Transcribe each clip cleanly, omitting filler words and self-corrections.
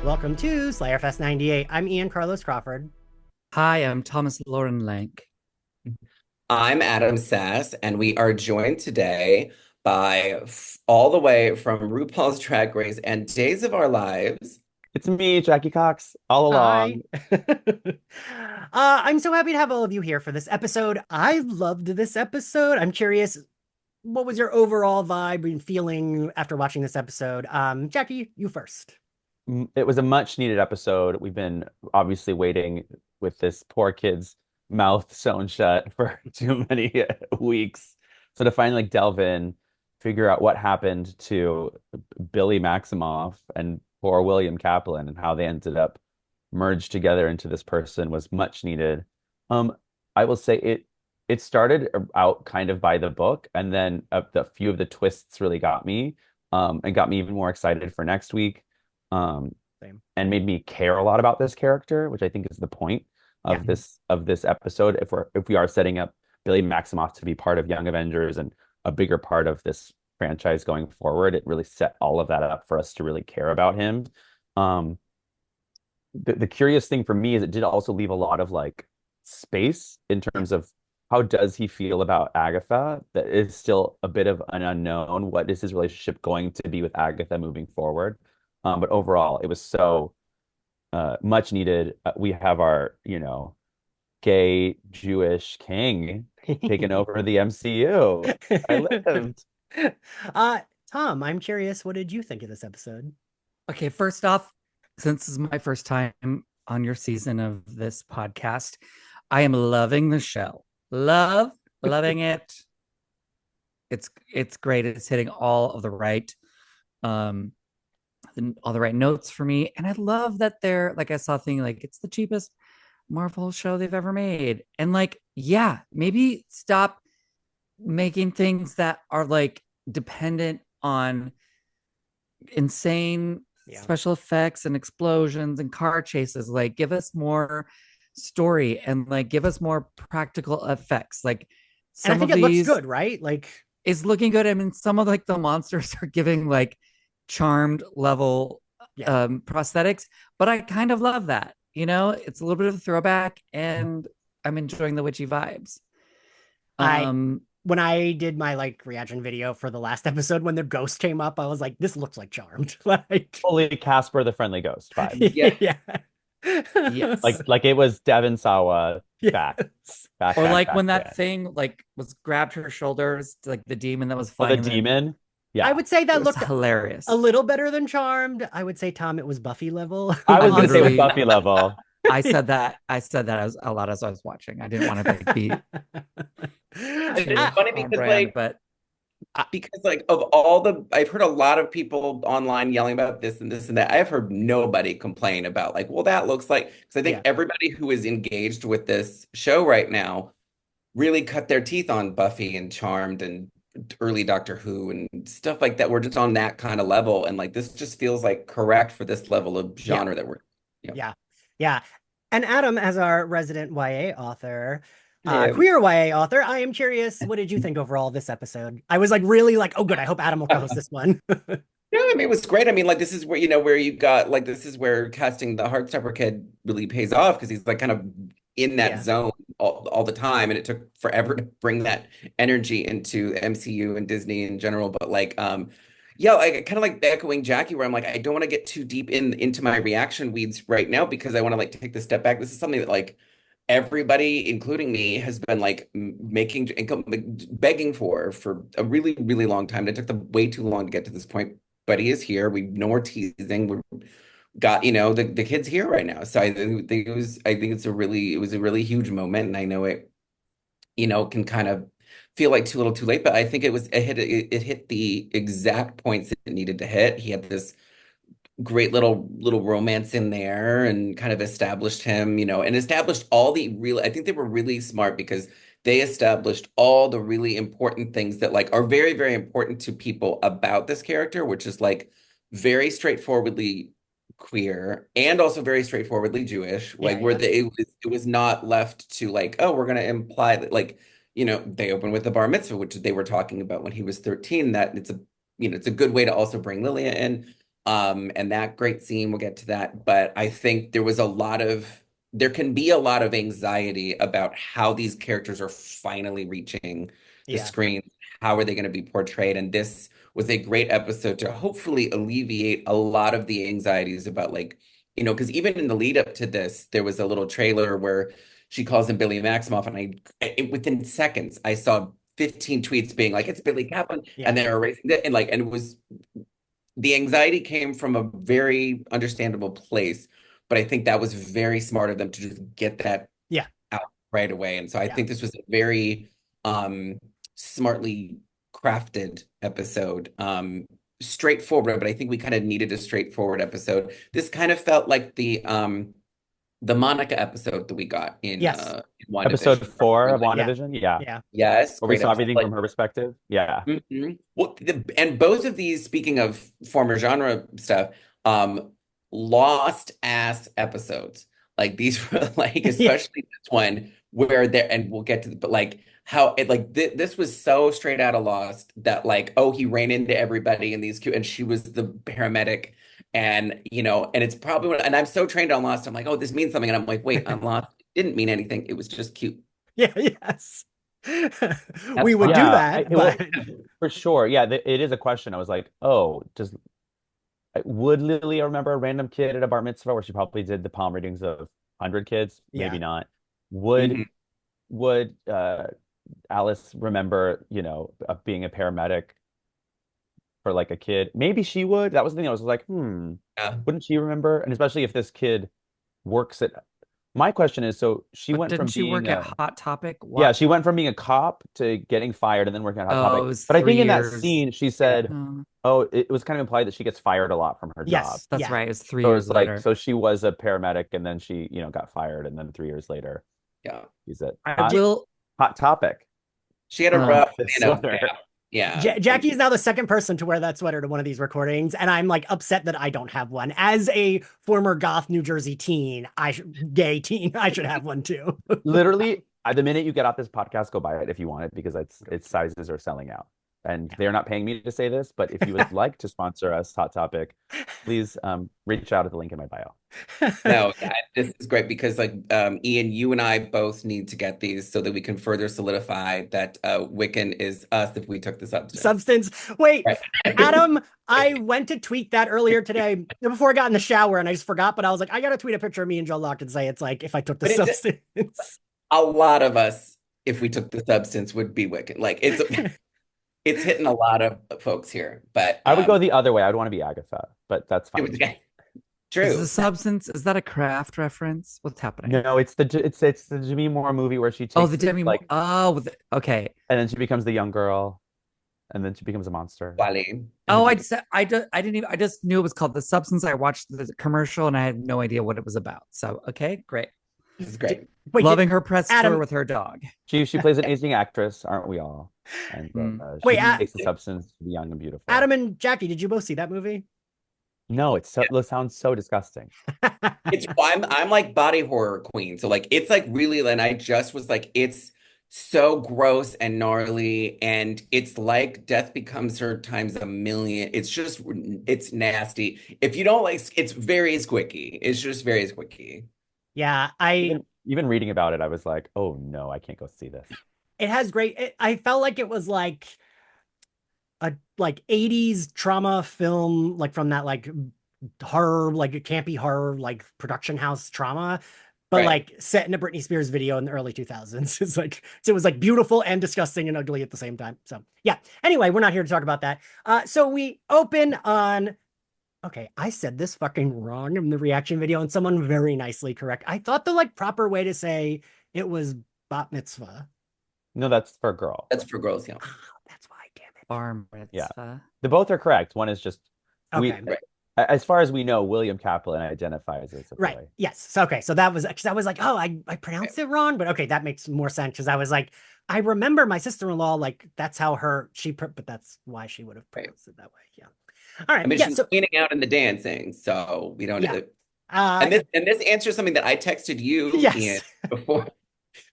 Welcome to Slayerfest 98. I'm Ian Carlos Crawford. Hi, I'm Thomas Lauren Lenk. I'm Adam Sass, and we are joined today by all the way from RuPaul's Drag Race and Days of Our Lives. It's me, Jackie Cox, all Hi. along. I'm so happy to have all of you here for this episode. I loved this episode. I'm curious, what was your overall vibe and feeling after watching this episode? Jackie, you first. It was a much needed episode. We've been obviously waiting with this poor kid's mouth sewn shut for too many weeks. So to finally delve in, figure out what happened to Billy Maximoff and poor William Kaplan and how they ended up merged together into this person was much needed. Um, I will say it started out kind of by the book, and then the few of the twists really got me, and got me even more excited for next week, Same. and made me care a lot about this character, which I think is the point Yeah. of this episode. If we are setting up Billy Maximoff to be part of Young Avengers and a bigger part of this franchise going forward, it really set all of that up for us to really care about him. Um, the curious thing for me is it did also leave a lot of like space in Yeah. terms of how does he feel about Agatha? That is still a bit of an unknown. What is his relationship going to be with Agatha moving forward? But overall, it was so much needed. We have our, gay Jewish king taking over the MCU. I lived. Uh, Tom, I'm curious, what did you think of this episode? Okay, first off, since this is my first time on your season of this podcast, I am loving the show. Loving it. It's great. It's hitting um all the right notes for me. And I love that they're like I saw a thing like it's the cheapest Marvel show they've ever made. And like, yeah, maybe stop making things that are like dependent on insane Yeah. special effects and explosions and car chases. Like, give us more story and like give us more practical effects. Like, And I some think of it looks these good, right? Like, is looking good. I mean, some of like the monsters are giving like charmed level yeah. prosthetics, but I kind of love that. It's a little bit of a throwback, and I'm enjoying the witchy vibes. I Um, when I did my like reaction video for the last episode when the ghost came up, I was like, this looks like Charmed. Like, Fully Casper the Friendly Ghost vibes. Yeah. yeah. yes. Like it was Devon Sawa back, Yes. back, Or back, like back when that then. thing like was grabbed her shoulders, like the demon that was Oh, the flying in the demon? I Yeah. would say it that was looked a hilarious. little better than Charmed. I would say, Tom, it was Buffy level. I I was gonna say it was literally Buffy level. I said that as a lot as I was watching. I didn't want to like be And it's too Ah, funny on because, brand, like, but of all I've heard a lot of people online yelling about this and this and that. I've heard nobody complain about, like, well, that looks like, because I think yeah. everybody who is engaged with this show right now really cut their teeth on Buffy and Charmed and early Doctor Who and stuff like that. We're just on that kind of level. And like this just feels like correct for this level of Yeah. genre that we're, you know. Yeah. Yeah. And Adam, as our resident YA author, Yeah. queer YA author, I am curious, what did you think overall of this episode? I was like really like, oh good, I hope Adam will co-host this one. No, I mean it was great. I mean, like this is where where you got like this is where casting the Heartstopper kid really pays off because he's like kind of in that Yeah. zone all the time, and it took forever to bring that energy into MCU and Disney in general. But like, yeah, like kind of like echoing Jackie, where I'm like, I don't want to get too deep into my reaction weeds right now because I want to like take the step back. This is something that like everybody, including me, has been like making begging for a really long time. And it took them way too long to get to this point, but he is here. We no more teasing. We're got the kid's here right now. So I think it was a really huge moment, and I know it can kind of feel like too little too late, but I think it hit the exact points it needed to hit. He had this great little romance in there and kind of established him, and established all the real I think they were really smart because they established all the really important things that like are very, very important to people about this character, which is like very straightforwardly queer and also very straightforwardly Jewish, Yeah, like where yeah. it was not left to like, oh, we're gonna imply that like, they open with the bar mitzvah, which they were talking about when he was 13, that it's a good way to also bring Lilia in. And that great scene, we'll get to that. But I think there can be a lot of anxiety about how these characters are finally reaching the Yeah. screen. How are they going to be portrayed? And this was a great episode to hopefully alleviate a lot of the anxieties about like, because even in the lead up to this, there was a little trailer where she calls him Billy Maximoff, and within seconds, I saw 15 tweets being like, "It's Billy Kaplan," Yeah. and they're erasing it, and it was the anxiety came from a very understandable place, but I think that was very smart of them to just get that Yeah. out right away. And so I Yeah. think this was a very smartly crafted episode. Straightforward, but I think we kind of needed a straightforward episode. This kind of felt like the Monica episode that we got in Yes. WandaVision. Episode 4 of Yeah. WandaVision. Yeah. Yeah. Yes, Where we great saw episode. everything from her perspective. Yeah. Mhm. Well, and both of these, speaking of former genre stuff, lost ass episodes. Like these were like, especially this one where there, and we'll get to the, but like how it like this was so straight out of Lost that like, oh, he ran into everybody in these and she was the paramedic. And and it's probably and I'm so trained on Lost, I'm like, oh, this means something. And I'm like, wait, on Lost, it didn't mean anything. It was just cute. Yeah. Yes. We would do that, but for sure. Yeah, it is a question. I was like, oh, would Lily remember a random kid at a bar mitzvah where she probably did the palm readings of 100 kids? Maybe not. Would Alice remember, being a paramedic for like a kid? Maybe she would. That was the thing. I was like, Yeah. wouldn't she remember? And especially if this kid works at. My question is, so she But went from didn't she being work at Hot Topic? yeah, she went from being a cop to getting fired and then working at Hot Oh, Topic. it was But I think 3 in that years. scene, she said, Oh, oh, it was kind of implied that she gets fired a lot from her job. yes. that's Yeah. right. It was 3 So years it's like, later. so she was a paramedic and then she, got fired. And then 3 years later, Yeah. she's at I will. Hot Topic. She had a rough, sweater. yeah. Jackie is now the second person to wear that sweater to one of these recordings, and I'm like upset that I don't have one. As a former goth New Jersey teen, gay teen, I should have one too. Literally, the minute you get off this podcast, go buy it if you want it because its sizes are selling out. And they're not paying me to say this, but if you would like to sponsor us, Hot Topic, please reach out at the link in my bio. No, this is great because like Ian, you and I both need to get these so that we can further solidify that Wiccan is us if we took the substance. Wait, Right. Adam, I went to tweet that earlier today before I got in the shower and I just forgot, but I was like, I gotta tweet a picture of me and Joe Locke and say it's like if I took the substance. A lot of us, if we took the substance, would be Wiccan. Like it's hitting a lot of folks here. But I would go the other way. I would want to be Agatha, but that's fine. True. Is the substance? Is that a craft reference? What's happening? No, it's the Demi Moore movie where she takes Oh, the Demi Moore. Okay. and then she becomes the young girl, and then she becomes a monster. Wally. Oh, I just knew it was called The Substance. I watched the commercial and I had no idea what it was about. So, okay, great. This is great. Wait, Loving her press Adam- tour with her dog. She plays an aging actress, aren't we all? And Wait, she takes the substance to be young and beautiful. Adam and Jackie, did you both see that movie? No, it sounds so disgusting. I'm like body horror queen. So like it's like really, and I just was like, it's so gross and gnarly, and it's like Death Becomes Her times a million. It's nasty. If you don't like, it's very squicky. It's just very squicky. Yeah, Even reading about it, I was like, oh no, I can't go see this. it has I felt like it was like a 80s trauma film, like from that like horror, like a campy horror, like production house trauma, but Right. like set in a Britney Spears video in the early 2000s. It's like, so it was like beautiful and disgusting and ugly at the same time. So yeah, anyway, we're not here to talk about that. So we open on, okay, I said this fucking wrong in the reaction video and someone very nicely correct. I thought the like proper way to say it was bat mitzvah. No, that's for a girl. That's for girls, yeah. Oh, that's why, damn it. Bar Yeah. mitzvah. The both are correct. One is just Okay. as far as we know, William Kaplan identifies as a boy. Right. Yes. So, okay. So that was, because I was like, oh, I pronounced it wrong, but okay, that makes more sense. Because I was like, I remember my sister-in-law, like that's how but that's why she would have pronounced it that way. Yeah. All right. I mean, yeah. she's So, cleaning out in the dancing, so we don't. Yeah. And this answers something that I texted you, Yes. Ian,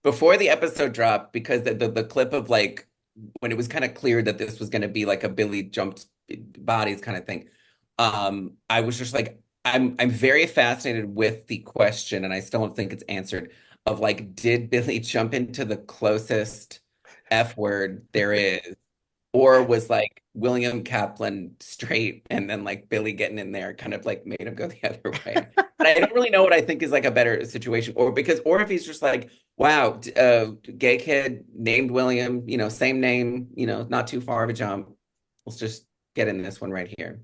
before the episode dropped, because the clip of like when it was kind of clear that this was going to be like a Billy jumped bodies kind of thing. I was just like, I'm very fascinated with the question, and I still don't think it's answered, of like, did Billy jump into the closest F word there is? Or was like William Kaplan straight and then like Billy getting in there kind of like made him go the other way. And I don't really know what I think is like a better situation. Or if he's just like, wow, gay kid named William, same name, not too far of a jump. Let's just get in this one right here.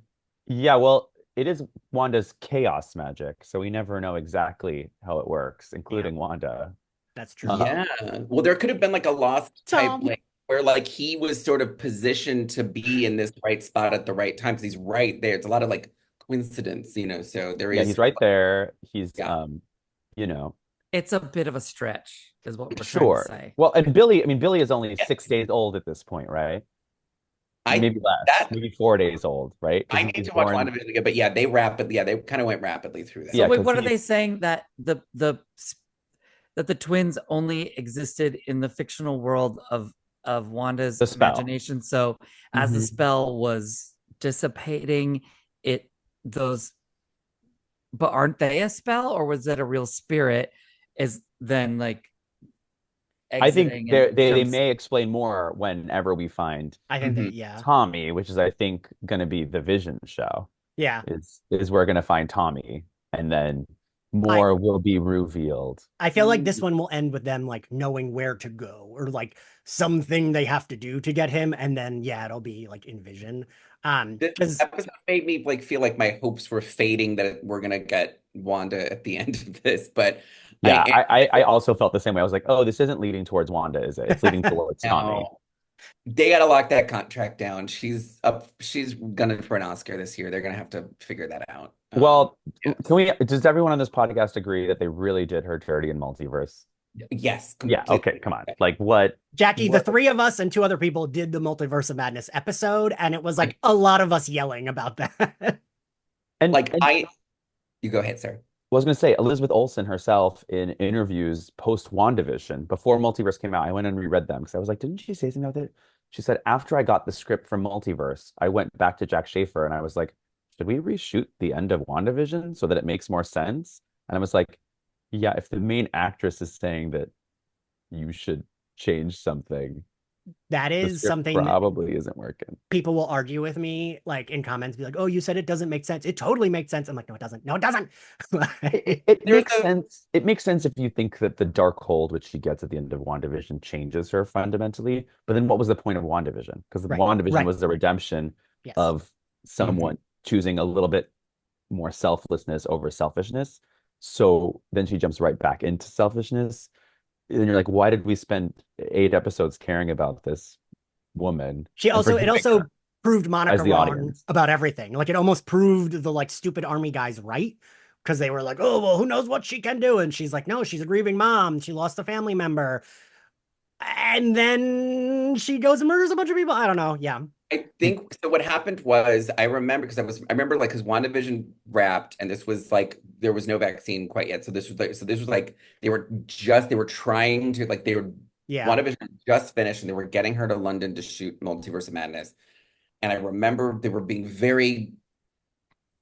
Yeah, well, it is Wanda's chaos magic, so we never know exactly how it works, Yeah, including Wanda. that's true. Yeah. Well, there could have been like a lost type Tom. like where like he was sort of positioned to be in this right spot at the right time because he's right there. It's a lot of like coincidence, so there Yeah, is he's right there. He's yeah. you know, It's a bit of a stretch, is what we're trying to sure. say. Well, and Billy, I mean, Billy is only Yeah. 6 days old at this point, right? I Maybe less, that maybe 4 days old, right? I Because he need was to watch born, WandaVision again, but they kind of went rapidly through So that. yeah, wait, because what are he they saying that the twins only existed in the fictional world of Wanda's the spell. imagination? So as the Mhm. spell was dissipating, it those but aren't they a spell, or was it a real spirit is then like I think exiting and they becomes may explain more whenever we find I think Mhm. that, yeah. Tommy, which is I think going to be the Vision show. Yeah. Is we're going to find Tommy, and then I more will be revealed. I feel like this one will end with them like knowing where to go or like something they have to do to get him, and then yeah, it'll be like in Vision. This Because episode made me like feel like my hopes were fading that we're gonna get Wanda at the end of this, but I Yeah, am I also felt the same way. I was like, oh, this isn't leading towards Wanda, is it? It's leading towards Tommy. now. They gotta lock that contract down. She's gunning for an Oscar this year. They're gonna have to figure that out. Well, Yes. does everyone on this podcast agree that they really did her dirty in multiverse? Yes, Yeah, completely. okay, come on. Like Jackie, the what three of us and two other people did the Multiverse of Madness episode, and it was like Like, a lot of us yelling about that. like and I you go ahead, sir. I was going to say, Elizabeth Olsen herself in interviews post WandaVision, before Multiverse came out, I went and reread them because I was like, didn't she say something about it? She said, after I got the script from Multiverse, I went back to Jack Schaefer and I was like, should we reshoot the end of WandaVision so that it makes more sense? And I was like, yeah, if the main actress is saying that you should change something, That the is script something probably isn't working. people will argue with me, like in comments, be like, "Oh, you said it doesn't make sense. It totally makes sense." I'm like, "No, it doesn't. No, it doesn't." It There's makes sense. It makes sense if you think that the dark hold, which she gets at the end of WandaVision, changes her fundamentally. But then what was the point of WandaVision? Because Right, WandaVision right. was the redemption Yes. of someone choosing a little bit more selflessness over selfishness. So then she jumps right back into selfishness. And you're like, why did we spend 8 episodes caring about this woman She and also it forgiving also her proved as Monica the wrong audience? about everything. Like it almost proved the like stupid army guys right because they were like, "Oh, well, who knows what she can do?" And she's like, "No, she's a grieving mom. She lost a family member." And then she goes and murders a bunch of people. I don't know. Yeah. I think so. What happened was I remember because I remember like because WandaVision wrapped and this was like there was no vaccine quite yet. So this was like they were trying to like they were Yeah. WandaVision just finished and they were getting her to London to shoot Multiverse of Madness. And I remember they were being very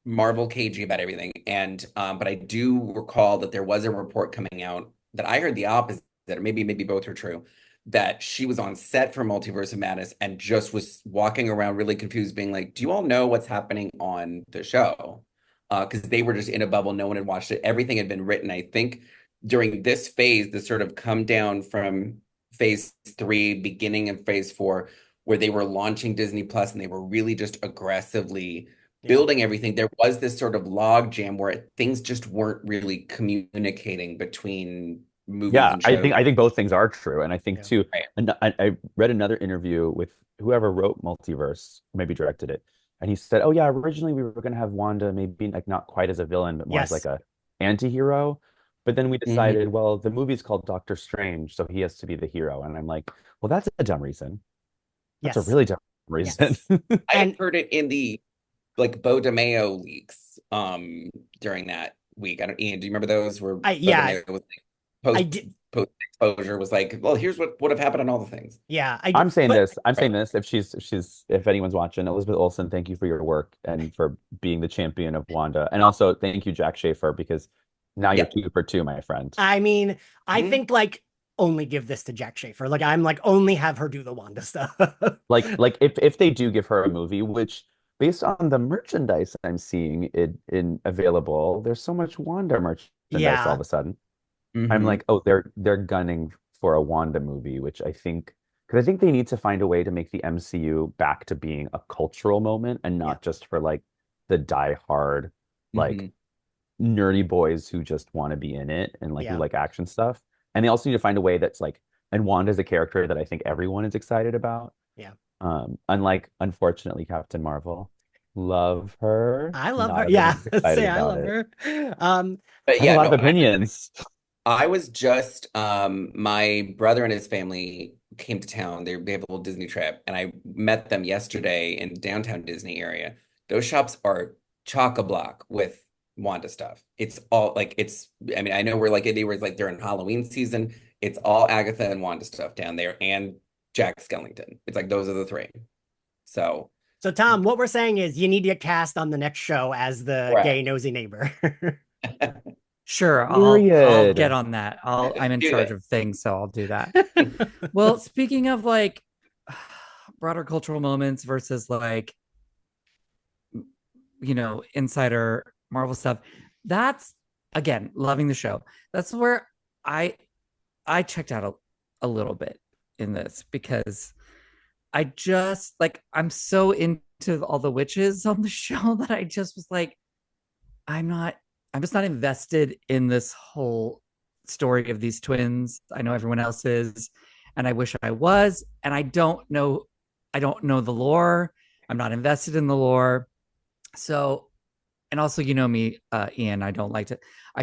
Marvel cagey about everything. And but I do recall that there was a report coming out that I heard the opposite, or maybe both are true, that she was on set for Multiverse of Madness and just was walking around really confused, being like, "Do you all know what's happening on the show?" Because they were just in a bubble, no one had watched it. Everything had been written. I think during this phase, the sort of come down from phase three, beginning of phase four, where they were launching Disney Plus and they were really just aggressively Yeah. building everything, there was this sort of log jam where things just weren't really communicating between movies Yeah, and I shows. think both things are true, and I think Yeah. too. Right. And I read another interview with whoever wrote Multiverse, maybe directed it, and he said, "Oh yeah, originally we were going to have Wanda maybe like not quite as a villain, but more as like Yes. a anti-hero. But then we Mhm. decided, well, the movie's called Doctor Strange, so he has to be the hero." And I'm like, "Well, that's a dumb reason. That's a Yes. really dumb reason." Yes. I had And heard it in the like Bo DeMeo leaks during that week. I don't Ian, do you remember those where Bo yeah, DeMeo was like I post did post exposure was like, well, here's what would have happened on all the things. Yeah, I I'm saying but this. I'm saying this. If anyone's watching, Elizabeth Olsen, thank you for your work and for being the champion of Wanda, and also thank you, Jack Schaefer, because now you're Yeah. 2 for 2, my friend. I mean, I Mhm. think like only give this to Jack Schaefer. Like I'm like only have her do the Wanda stuff. Like if they do give her a movie, which based on the merchandise I'm seeing in available, there's so much Wanda merchandise all Yeah. of a sudden. I'm Mhm. like, oh, they're gunning for a Wanda movie, which I think because I think they need to find a way to make the MCU back to being a cultural moment and Yeah. not just for like the die-hard like Mhm. nerdy boys who just want to be in it and like who Yeah. like action stuff. And they also need to find a way that's like, and Wanda's a character that I think everyone is excited about. Yeah. Unlike unfortunately Captain Marvel. Love her. I love her. Not Yeah. everyone's excited Say I about love it. her. Um But I have a yeah, lot of no, opinions. I was just my brother and his family came to town. They have a little Disney trip, and I met them yesterday in downtown Disney area. Those shops are chock-a-block with Wanda stuff. It's all like it's. I mean, I know we're like they were like they're in Halloween season. It's all Agatha and Wanda stuff down there, and Jack Skellington. It's like those are the three. So so Tom, what we're saying is you need to get cast on the next show as the gay correct. nosy neighbor. Sure, I'll get Period. on that. I'm in Do charge it. of things, so I'll do that. Well, speaking of like broader cultural moments versus like insider Marvel stuff, that's again loving the show. That's where I I checked out a little bit in this because I just like I'm so into all the witches on the show that I just was like, I'm not, I'm just not invested in this whole story of these twins. I know everyone else is, and I wish I was. And I don't know the lore. I'm not invested in the lore. So, and also, you know me, Ian, I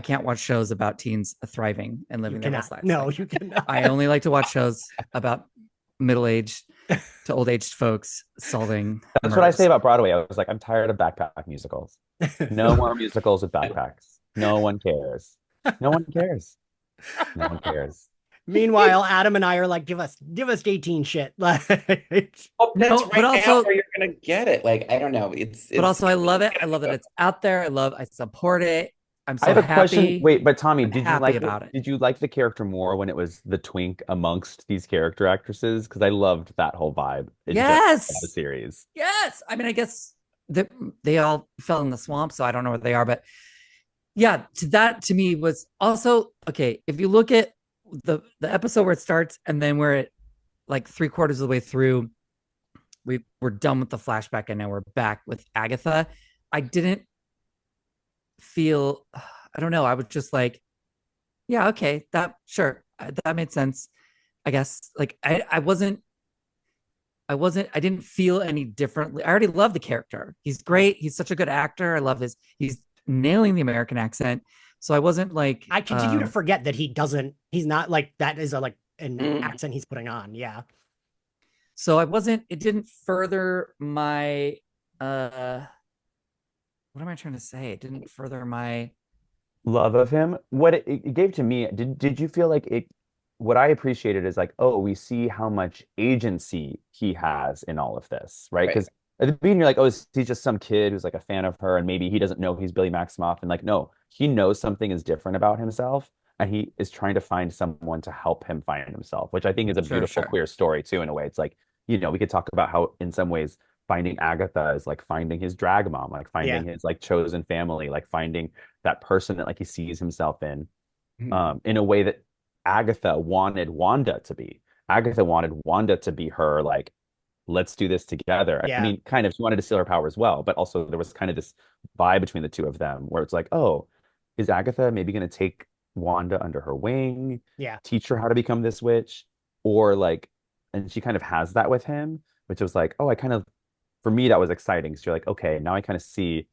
can't watch shows about teens thriving and You living their cannot. best lives. No, Like, you cannot. I only like to watch shows about middle-aged to old-aged folks solving That's what I say murders. about Broadway. I was like, I'm tired of backpack musicals. No more musicals with backpacks. No one cares. No one cares. No one cares. Meanwhile, Adam and I are like, give us gay teen shit. Like Oh, that's No, but right now also where you're gonna get it. Like I don't know. It's I love it. I love that it's out there. I support it. I'm I so have a question. happy. Wait, but Tommy, I'm did you happy like it? about it. Did you like the character more when it was the twink amongst these character actresses? Because I loved that whole vibe in general of the Yes. series. Yes. I mean, I guess that they all fell in the swamp, so I don't know where they are. But yeah, to me was also okay. If you look at the episode where it starts and then where it like three-quarters of the way through, we're done with the flashback and now we're back with Agatha. I didn't feel I don't know. I was just like, yeah, okay, that sure. That made sense. I guess like I didn't feel any differently. I already love the character. He's great. He's such a good actor. I love he's nailing the American accent. So I wasn't like I continue to forget that he's not like that is a like an accent he's putting on. Yeah. so I wasn't it didn't further my what am I trying to say? It didn't further my Love of him. What it gave to me, did you feel like it? What I appreciated is like, oh, we see how much agency he has in all of this, right? right. Because at the beginning, you're like, oh, is he just some kid who's like a fan of her, and maybe he doesn't know he's Billy Maximoff, and like, no, he knows something is different about himself, and he is trying to find someone to help him find himself, which I think is a sure, beautiful sure. queer story too, in a way. It's like, we could talk about how in some ways finding Agatha is like finding his drag mom, like Yeah. finding his like chosen family, like finding that person that like he sees himself in a way that Agatha wanted Wanda to be. Agatha wanted Wanda to be her, like, let's do this together. I Yeah. mean, kind of, she wanted to steal her power as well, but also there was kind of this vibe between the two of them where it's like, oh, is Agatha maybe going to take Wanda under her wing, Yeah. teach her how to become this witch? Or like, and she kind of has that with him, which was like, oh, for me, that was exciting. So you're like, okay, now I kind of see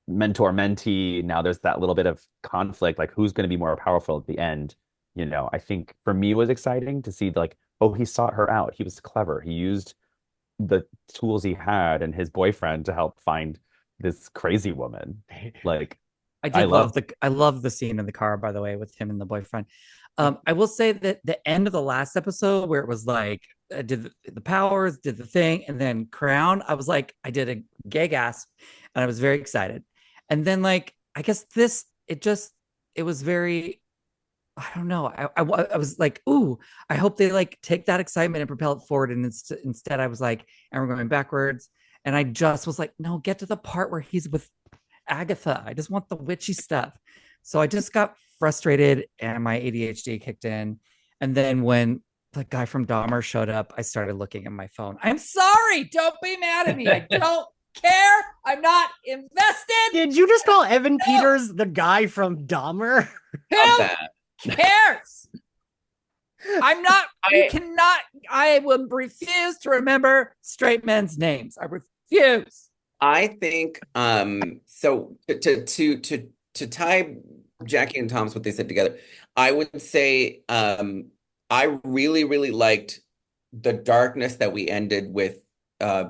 mentor mentee. Now there's that little bit of conflict, like who's going to be more powerful at the end. I think for me it was exciting to see like, oh, he sought her out. He was clever. He used the tools he had and his boyfriend to help find this crazy woman. Like, I love I love the scene in the car, by the way, with him and the boyfriend. I will say that the end of the last episode where it was like did the powers, did the thing, and then crown, I was like, I did a gay gasp, and I was very excited. And then like I guess it was very, I don't know. I was like, ooh, I hope they like take that excitement and propel it forward. And instead, I was like, and we're going backwards. And I just was like, no, get to the part where he's with Agatha. I just want the witchy stuff. So I just got frustrated and my ADHD kicked in. And then when the guy from Dahmer showed up, I started looking at my phone. I'm sorry. Don't be mad at me. I don't care. I'm not invested. Did you just call Evan Peters the guy from Dahmer? Who cares? I'm not, I will refuse to remember straight men's names. I refuse. I think so to tie Jackie and Tom's what they said together, I would say I really, really liked the darkness that we ended with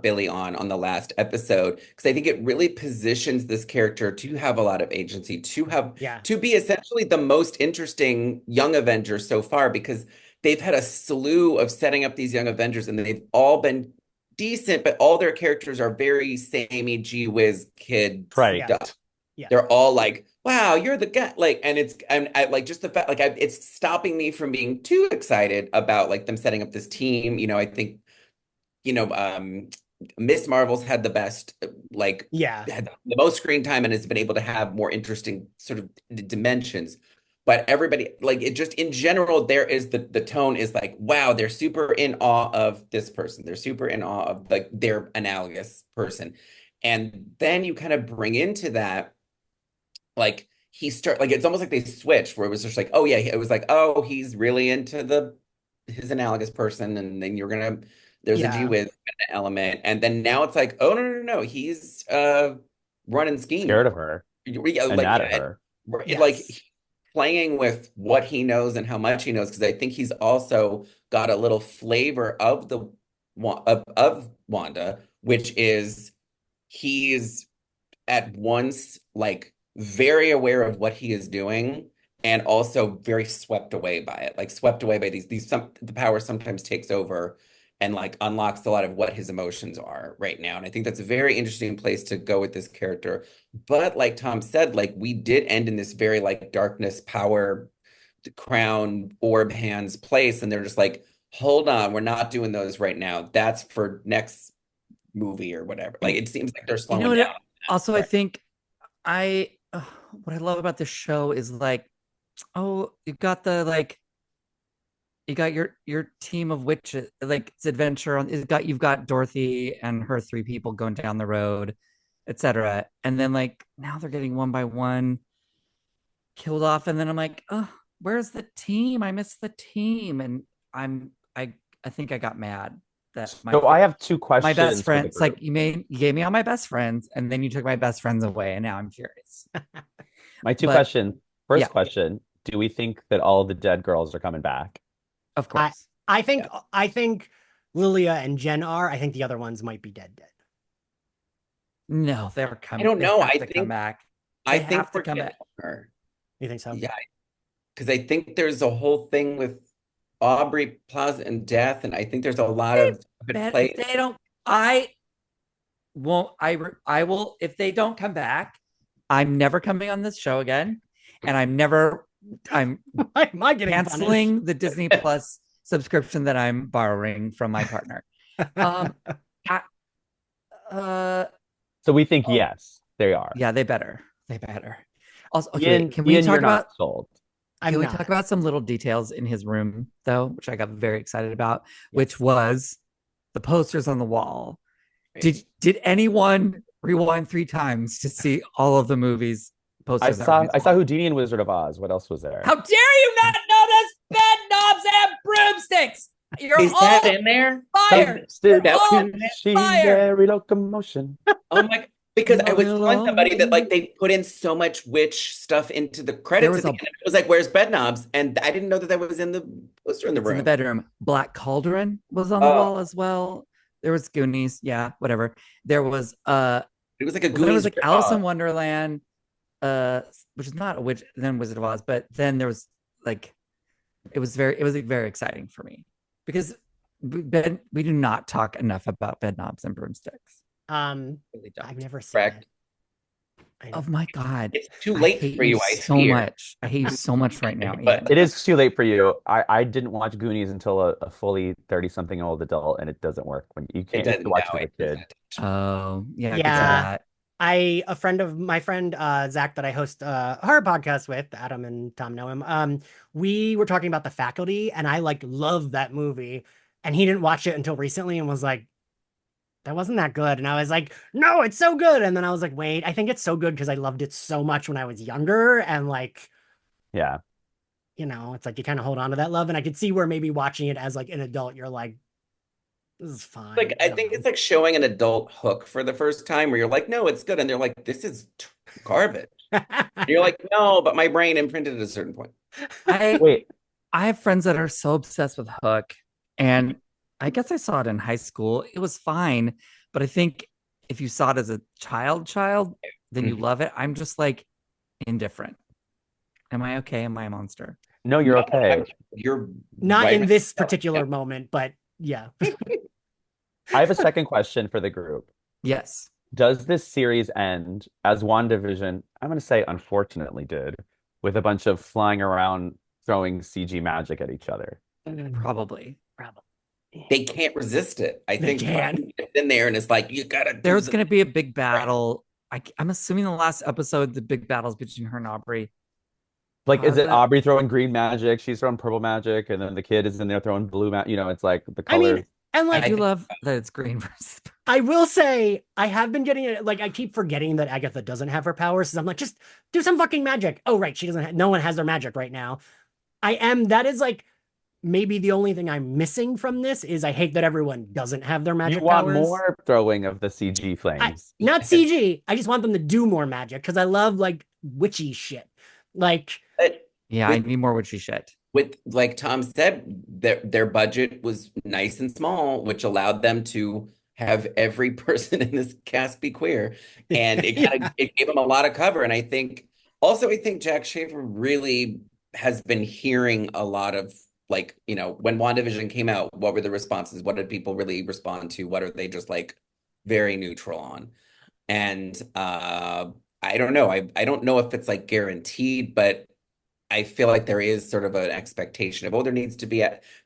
Billy on the last episode, because I think it really positions this character to have a lot of agency, to be essentially the most interesting young Avenger so far, because they've had a slew of setting up these young Avengers and they've all been decent, but all their characters are very samey gee whiz kid stuff. Yeah. They're all like, wow, you're the guy. Like, and I like just the fact, like, it's stopping me from being too excited about like them setting up this team. You know, I think, you know, Miss Marvel's had the best, had the most screen time and has been able to have more interesting sort of dimensions. But everybody, like, it just in general, there is the tone is like, wow, they're super in awe of this person. They're super in awe of like their analogous person. And then you kind of bring into that, like it's almost like they switched, where it was just like, oh yeah, it was like, oh, he's really into his analogous person, and then there's a G Wiz element, and then now it's like, oh no, he's running scheme, scared of her, and mad at her, like playing with what he knows and how much he knows, because I think he's also got a little flavor of of Wanda, which is he's at once like very aware of what he is doing and also very swept away by it, like swept away by the power sometimes takes over and like unlocks a lot of what his emotions are right now. And I think that's a very interesting place to go with this character. But like Tom said, like we did end in this very like darkness, power, crown, orb hands place. And they're just like, hold on, we're not doing those right now. That's for next movie or whatever. Like it seems like they're slowing down. Also, I think what I love about this show is like, oh, you've got your team of witches, like it's adventure on. You've got Dorothy and her three people going down the road, etc. And then like now they're getting one by one killed off, and then I'm like, oh, where's the team? I miss the team, and I think I got mad. So I have two questions. My best friends, like you gave me all my best friends, and then you took my best friends away, and now I'm furious. My two questions. First question: do we think that all the dead girls are coming back? Of course. I think Lilia and Jen are. I think the other ones might be dead. No, they're coming. I don't know. I think come back. I think to come back. You think so? Yeah, because I think there's a whole thing with Aubrey Plaza and death, and I think there's a lot of play. They don't. I won't. I will. If they don't come back, I'm never coming on this show again, and I'm canceling the Disney Plus subscription that I'm borrowing from my partner. So we think yes, they are. Yeah, they better. Also, okay, can we talk about sold? Can we talk about some little details in his room, though, which I got very excited about, which was the posters on the wall. Right. Did anyone rewind 3 times to see all of the movies posters? I saw Houdini and Wizard of Oz. What else was there? How dare you not notice bed knobs and broomsticks? You're Is all that in there? Fired. Machinery locomotion. Oh my! Because I was telling somebody that like they put in so much witch stuff into the credits. It was like, "Where's bed knobs?" And I didn't know that was in the poster in the room. In the bedroom. Black Cauldron was on the wall as well. There was Goonies, yeah, whatever. There was it was like a Goonies. There was like Alice in Wonderland, which is not a witch. Then Wizard of Oz, but then there was like it was very exciting for me because we do not talk enough about bed knobs and broomsticks. Really I've never seen Correct. it. Oh my God. It's too I late hate for you you, I so fear. much. I hate you so much right now, But Ian. It is too late for you. I didn't watch Goonies until a fully 30-something old adult, and it doesn't work when you it can't. You have doesn't to watch know it as it a kid. doesn't. Oh, yeah, I could see Yeah. that. A friend of my friend Zach that I host a horror podcast with, Adam and Tom know him. We were talking about The Faculty, and I like love that movie, and he didn't watch it until recently and was like, "That wasn't that good." And I was like, "No, it's so good." And then I was like, "Wait, I think it's so good because I loved it so much when I was younger." And like, Yeah. you know, it's like you kind of hold on to that love, and I could see where maybe watching it as like an adult, you're like, "This is fine." Like I think it's like showing an adult Hook for the first time where you're like, no, it's good. And they're like, this is garbage. And you're like, no, but my brain imprinted at a certain point. Wait. I have friends that are so obsessed with Hook, and I guess I saw it in high school. It was fine, but I think if you saw it as a child, then you love it. I'm just like indifferent. Am I okay? Am I a monster? No, you're okay. You're Not right. in this particular moment, but yeah. I have a second question for the group. Yes. Does this series end as WandaVision, I'm going to say unfortunately did, with a bunch of flying around throwing CG magic at each other? Probably. They can't resist it. I They think can. Feige gets in there and it's like, you gotta do There's the going to be a big battle. I'm assuming the last episode, the big battles between her and Aubrey. Like, is it Positive- Aubrey throwing green magic? She's throwing purple magic, and then the kid is in there throwing blue magic. You know, it's like the I mean, colors. and I like, do love that it's green versus. I will say, I have been getting it. Like, I keep forgetting that Agatha doesn't have her powers. So I'm like, just do some fucking magic. Oh, right. She doesn't, no one has their magic right now. That is like maybe the only thing I'm missing from this is I hate that everyone doesn't have their You magic want powers. more throwing of the CG flames. Not CG. I just want them to do more magic because I love like witchy shit. Like, Yeah, I need more witchy shit. with like Tom said, their budget was nice and small, which allowed them to have every person in this cast be queer, and it kind of it gave them a lot of cover. And I think Jack Schaefer really has been hearing a lot of like, you know, when WandaVision came out, what were the responses? What did people really respond to? What are they just like very neutral on? And I don't know. I don't know if it's like guaranteed, but I feel like there is sort of an expectation of,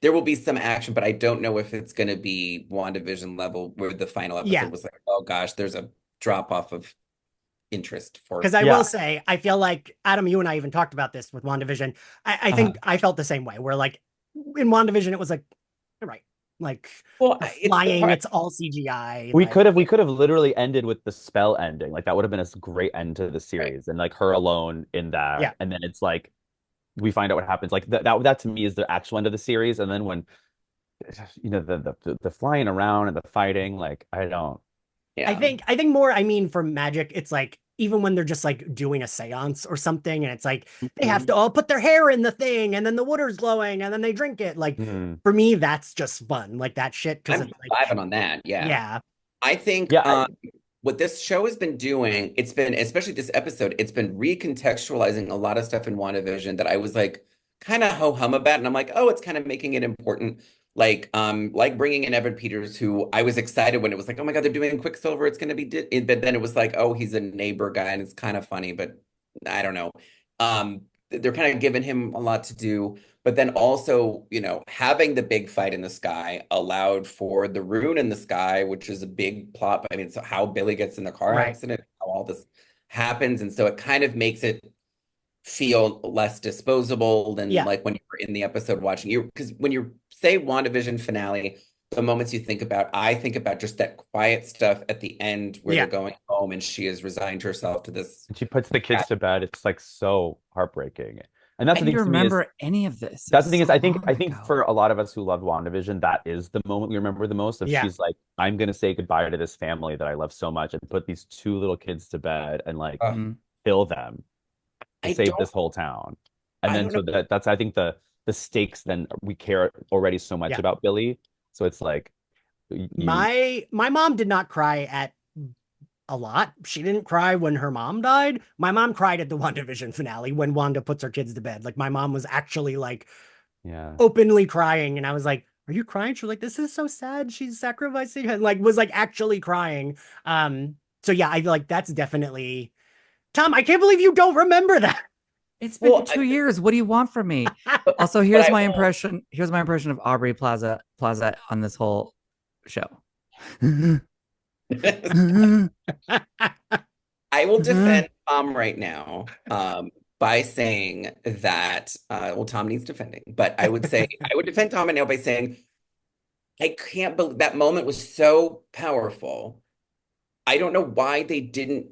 there will be some action, but I don't know if it's going to be WandaVision level where the final episode was like, oh gosh, there's a drop off of interest for. Because I will say, I feel like Adam, you and I even talked about this with WandaVision. I think I felt the same way. Where like in WandaVision, it was like, all right, like flying, it's all CGI. We could have literally ended with the spell ending. Like that would have been a great end to the series, and like her alone in that. Yeah. And then it's like we find out what happens. Like that to me is the actual end of the series. And then when you know the flying around and the fighting, like I don't. Yeah. I think more, I mean, for magic, it's like even when they're just like doing a seance or something, and it's like they have to all put their hair in the thing, and then the water's glowing, and then they drink it. Like for me, that's just fun, like that shit. Because I'm vibing on that. Yeah. I think what this show has been doing, it's been, especially this episode, it's been recontextualizing a lot of stuff in WandaVision that I was like kind of ho-hum about. And I'm like, oh, it's kind of making it important. Like bringing in Evan Peters, who I was excited when it was like, oh my God, they're doing Quicksilver. It's going to be, but then it was like, oh, he's a neighbor guy and it's kind of funny, but I don't know. They're kind of giving him a lot to do. But then also, you know, having the big fight in the sky allowed for the rune in the sky, which is a big plot. I mean, so how Billy gets in the car accident, how all this happens. And so it kind of makes it feel less disposable than like when you're in the episode watching you. Because when you say WandaVision finale, the moments I think about just that quiet stuff at the end where they're going home and she has resigned herself to this. And she puts the kids to bed. It's like so heartbreaking. And that's the thing. I don't remember any of this. That's the thing is, I think for a lot of us who loved WandaVision, that is the moment we remember the most. Of she's like, I'm gonna say goodbye to this family that I love so much, and put these two little kids to bed and like kill them and save this whole town. And then so that's I think the stakes. Then we care already so much about Billy, so it's like my mom did not cry at a lot. She didn't cry when her mom died. My mom cried at the WandaVision finale when Wanda puts her kids to bed. Like my mom was actually like Yeah. openly crying, and I was like, "Are you crying?" She was like, "This is so sad. She's sacrificing," and like was like actually crying. So yeah, I like that's definitely Tom. I can't believe you don't remember that. It's been Well, 2 years. What do you want from me? Also, but here's I my will. impression. Here's my impression of Aubrey Plaza on this whole show. I will defend Tom right now, by saying that, well, Tom needs defending, but I would say I would defend Tom right now by saying I can't believe that moment was so powerful. I don't know why they didn't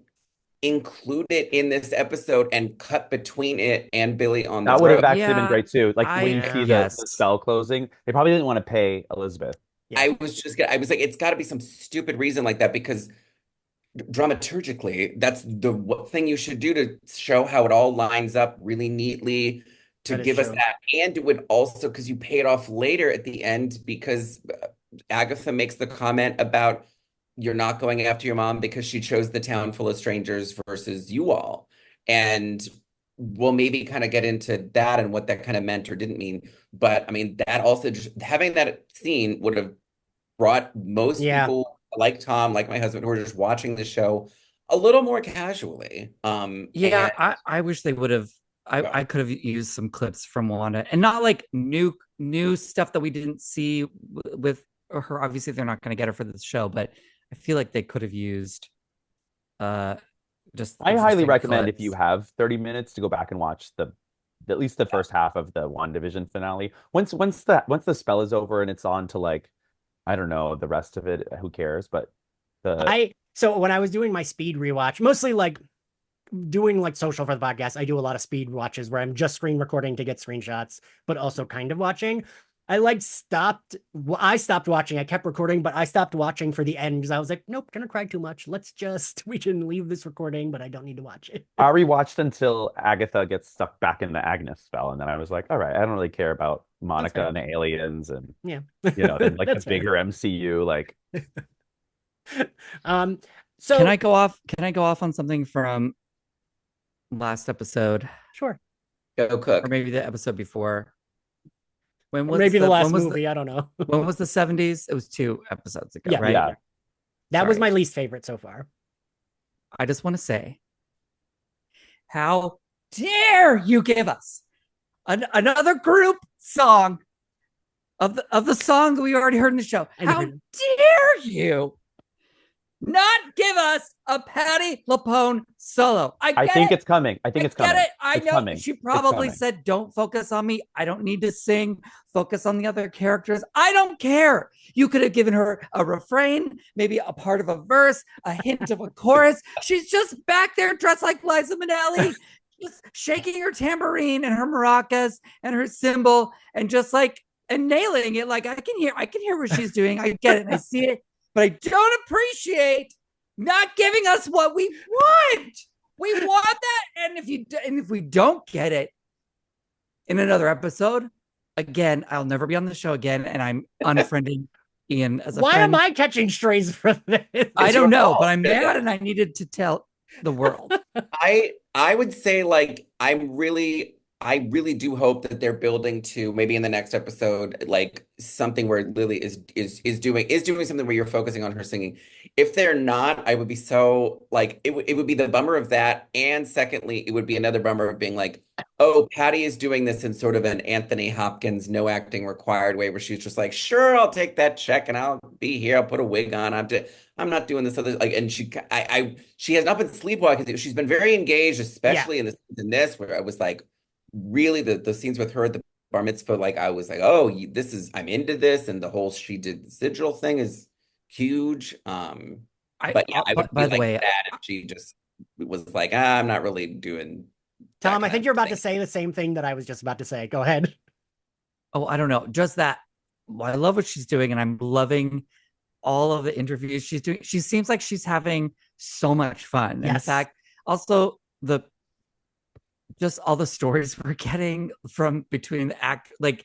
include it in this episode and cut between it and Billy on the That would have road. actually been Yeah, great too. Like when you I see Yeah. the spell closing, they probably didn't want to pay Elizabeth. Yeah. I was like, it's got to be some stupid reason like that because dramaturgically, that's the thing you should do to show how it all lines up really neatly to That is give us true. that. And it would also, because you pay it off later at the end, because Agatha makes the comment about you're not going after your mom because she chose the town full of strangers versus you all. And we'll maybe kind of get into that and what that kind of meant or didn't mean. But I mean, that also just having that scene would have brought most Yeah. people like Tom, like my husband, who are just watching the show a little more casually. yeah. I wish they would have. I could have used some clips from Wanda, and not like new stuff that we didn't see with her. Obviously, they're not going to get her for this show, but I feel like they could have used uh just I highly existing recommend if you clips. have 30 minutes to go back and watch the at least the first half of the WandaVision finale. Once the spell is over and it's on to like I don't know the rest of it, who cares? But the So when I was doing my speed rewatch, mostly like doing like social for the podcast, I do a lot of speed watches where I'm just screen recording to get screenshots, but also kind of watching. I stopped watching. I kept recording, but I stopped watching for the end because I was like, nope, gonna cry too much. We can leave this recording, but I don't need to watch it. I rewatched until Agatha gets stuck back in the Agnes spell, and then I was like, all right, I don't really care about Monica and the aliens and Yeah. then like the That's fair. bigger MCU. Like Um, so Can I go off? Can I go off on something from last episode, sure. Go or cook. maybe the episode before? When Or was maybe the last when was movie, I don't know. when was the 70s? It was 2 episodes ago, Yeah. right? yeah, That was Sorry. my least favorite so far. I just want to say, how dare you give us another group song of the song that we already heard in the show? How dare you not give us a Patti LuPone solo? I think it's coming. I think I it's coming. get it. I It's know coming. she It's probably coming. said, "Don't focus on me. I don't need to sing. Focus on the other characters." I don't care. You could have given her a refrain, maybe a part of a verse, a hint of a chorus. She's just back there dressed like Liza Minnelli, just shaking her tambourine and her maracas and her cymbal, and just like and nailing it. Like I can hear what she's doing. I get it. And I see it, but I don't appreciate not giving us what we want. We want that, and if we don't get it in another episode, again, I'll never be on the show again, and I'm unfriending Ian as a Why friend. am I catching strays for this? I It's don't your know, fault. but I'm mad, and I needed to tell the world. I would say like I really do hope that they're building to maybe in the next episode like something where Lily is doing something where you're focusing on her singing. If they're not, I would be so like it would be the bummer of that, and secondly, it would be another bummer of being like, oh, Patty is doing this in sort of an Anthony Hopkins no acting required way where she's just like, sure, I'll take that check and I'll be here. I'll put a wig on. I'm not doing this other like, and she has not been sleepwalking. She's been very engaged, Yeah. especially in this where I was like, really the scenes with her at the bar mitzvah, like I was like, oh, this is I'm into this, and the whole she did the sigil thing is huge. But yeah, I would by be the like way, that if she just was like, I'm not really doing that Tom, I kind think of you're about to thing. say the same thing that I was just about to say. Go ahead. oh, I don't know, just that. Well, I love what she's doing, and I'm loving all of the interviews she's doing. She seems like she's having so much fun. And in Yes. fact, also just all the stories we're getting from between the act, like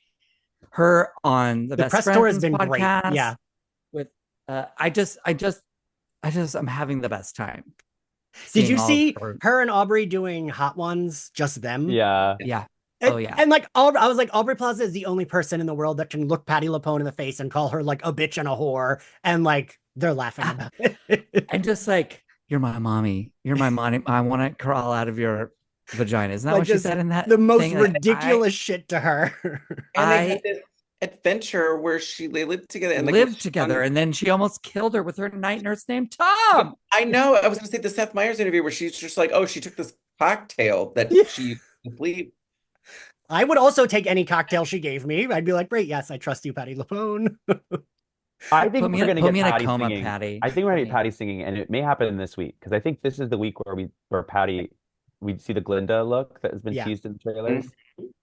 her on the Best press tour has Friends been great. podcast. Yeah. With I'm having the best time. Did you seeing all see of her and Aubrey doing Hot Ones, just them? Yeah. Yeah. Oh yeah. And like I was like, Aubrey Plaza is the only person in the world that can look Patti LuPone in the face and call her like a bitch and a whore, and like they're laughing about it. And just like, you're my mommy. You're my mommy. I want to crawl out of your vagina. Isn't that Like what she just said in that the most thing? Like, ridiculous shit to her. And they had I this adventure where they lived together and like lived together, and then she almost killed her with her night nurse named Tom. I know. I was gonna say the Seth Meyers interview where she's just like, oh, she took this cocktail that Yeah. she used to sleep. I would also take any cocktail she gave me. I'd be like, great, yes, I trust you, Patti LuPone. I think we're going to get me in a Patty coma, singing. Patty. I think we're going to get Patty singing, and it may happen this week because I think this is the week where Patty we see the Glinda look that has been teased in the trailers,